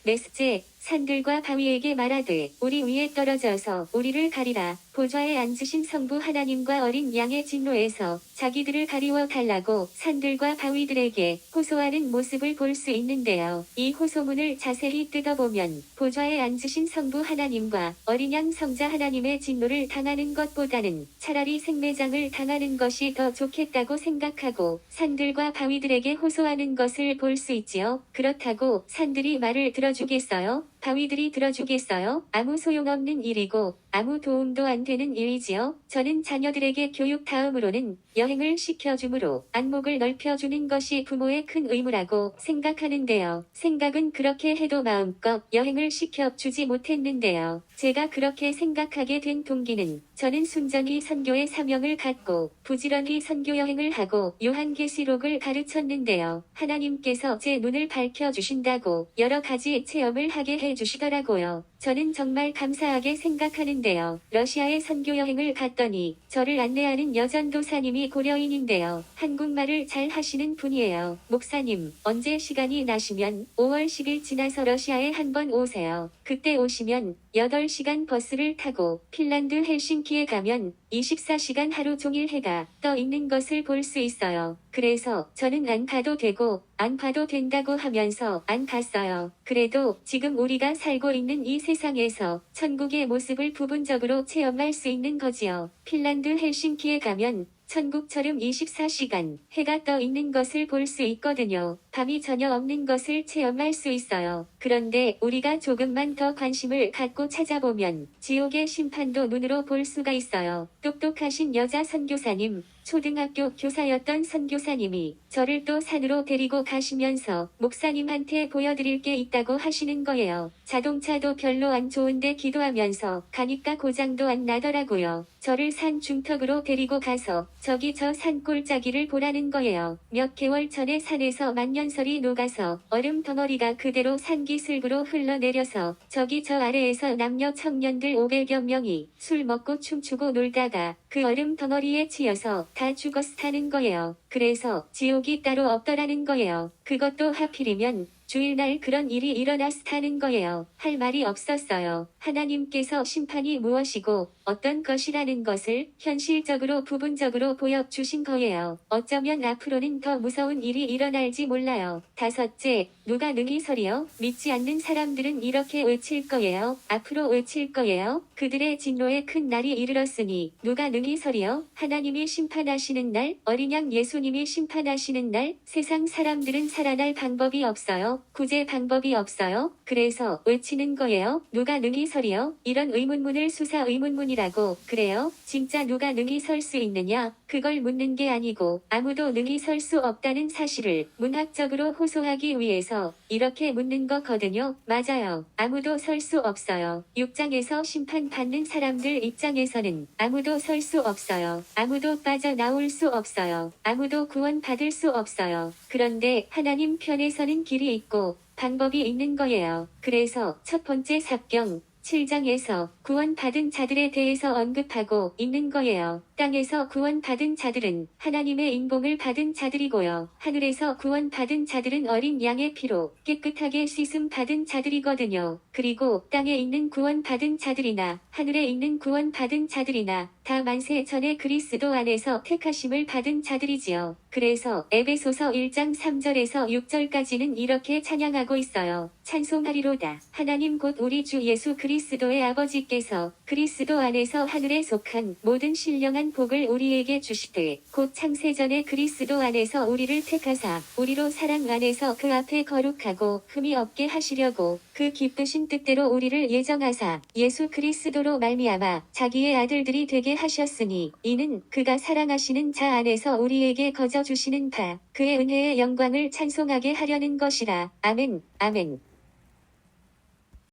메스제 산들과 바위에게 말하되 우리 위에 떨어져서 우리를 가리라. 보좌에 앉으신 성부 하나님과 어린 양의 진노에서 자기들을 가리워 달라고 산들과 바위들에게 호소하는 모습을 볼 수 있는데요. 이 호소문을 자세히 뜯어보면 보좌에 앉으신 성부 하나님과 어린 양 성자 하나님의 진노를 당하는 것보다는 차라리 생매장을 당하는 것이 더 좋겠다고 생각하고 산들과 바위들에게 호소하는 것을 볼 수 있지요. 그렇다고 산들이 말을 들어주겠어요? 바위들이 들어주겠어요? 아무 소용없는 일이고 아무 도움도 안 되는 일이지요. 저는 자녀들에게 교육 다음으로는 여행을 시켜주므로 안목을 넓혀주는 것이 부모의 큰 의무라고 생각하는데요. 생각은 그렇게 해도 마음껏 여행을 시켜주지 못했는데요. 제가 그렇게 생각하게 된 동기는 저는 순전히 선교의 사명을 갖고 부지런히 선교 여행을 하고 요한계시록을 가르쳤는데요. 하나님께서 제 눈을 밝혀주신다고 여러 가지 체험을 하게 해주시더라고요. 저는 정말 감사하게 생각하는데요. 러시아에 선교 여행을 갔더니 저를 안내하는 여전도사님이 고려인인데요. 한국말을 잘 하시는 분이에요. 목사님, 언제 시간이 나시면 5월 10일 지나서 러시아에 한번 오세요. 그때 오시면 8시간 버스를 타고 핀란드 헬싱키에 가면 24시간 하루 종일 해가 떠 있는 것을 볼 수 있어요. 그래서 저는 안 가도 되고 안 봐도 된다고 하면서 안 갔어요. 그래도 지금 우리가 살고 있는 이 세상에서 천국의 모습을 부분적으로 체험할 수 있는 거지요. 핀란드 헬싱키에 가면 천국처럼 24시간 해가 떠 있는 것을 볼 수 있거든요. 밤이 전혀 없는 것을 체험할 수 있어요. 그런데 우리가 조금만 더 관심을 갖고 찾아보면 지옥의 심판도 눈으로 볼 수가 있어요. 똑똑하신 여자 선교사님, 초등학교 교사였던 선교사님이 저를 또 산으로 데리고 가시면서 목사님한테 보여드릴 게 있다고 하시는 거예요. 자동차도 별로 안 좋은데 기도하면서 가니까 고장도 안 나더라고요. 저를 산 중턱으로 데리고 가서 저기 저 산 꼴짜기를 보라는 거예요. 몇 개월 전에 산에서 만년설이 녹아서 얼음 덩어리가 그대로 산기슭으로 흘러내려서 저기 저 아래에서 남녀 청년들 500여 명이 술 먹고 춤추고 놀다가 그 얼음 덩어리에 치여서 다 죽었다는 거예요. 그래서 지옥이 따로 없더라는 거예요. 그것도 하필이면 주일날 그런 일이 일어났다는 거예요. 할 말이 없었어요. 하나님께서 심판이 무엇이고 어떤 것이라는 것을 현실적으로 부분적으로 보여주신 거예요. 어쩌면 앞으로는 더 무서운 일이 일어날지 몰라요. 다섯째, 누가 능히 서리요? 믿지 않는 사람들은 이렇게 외칠 거예요. 앞으로 외칠 거예요. 그들의 진노의 큰 날이 이르렀으니 누가 능히 서리요? 하나님이 심판하시는 날, 어린 양 예수님이 심판하시는 날, 세상 사람들은 살아날 방법이 없어요. 구제 방법이 없어요. 그래서 외치는 거예요. 누가 능히 서리요? 이런 의문문을 수사 의문문이라고 그래요? 진짜 누가 능히 설 수 있느냐? 그걸 묻는 게 아니고 아무도 능히 설 수 없다는 사실을 문학적으로 호소하기 위해서 이렇게 묻는 거거든요. 맞아요. 아무도 설 수 없어요. 6장에서 심판받는 사람들 입장에서는 아무도 설 수 없어요. 아무도 빠져나올 수 없어요. 아무도 구원받을 수 없어요. 그런데 하나님 편에서는 길이 있고 방법이 있는 거예요. 그래서 첫 번째 사경 7장에서 구원받은 자들에 대해서 언급하고 있는 거예요. 땅에서 구원받은 자들은 하나님의 인봉을 받은 자들이고요. 하늘에서 구원받은 자들은 어린 양의 피로 깨끗하게 씻음 받은 자들이거든요. 그리고 땅에 있는 구원받은 자들이나 하늘에 있는 구원받은 자들이나 다 만세 전에 그리스도 안에서 택하심을 받은 자들이지요. 그래서 에베소서 1장 3절에서 6절까지는 이렇게 찬양하고 있어요. 찬송하리로다. 하나님 곧 우리 주 예수 그리스도의 아버지께서 그리스도 안에서 하늘에 속한 모든 신령한 복을 우리에게 주시되 곧 창세전에 그리스도 안에서 우리를 택하사 우리로 사랑 안에서 그 앞에 거룩하고 흠이 없게 하시려고 그 기쁘신 뜻대로 우리를 예정하사 예수 그리스도로 말미암아 자기의 아들들이 되게 하셨으니 이는 그가 사랑하시는 자 안에서 우리에게 거저 주시는 바 그의 은혜의 영광을 찬송하게 하려는 것이라. 아멘. 아멘.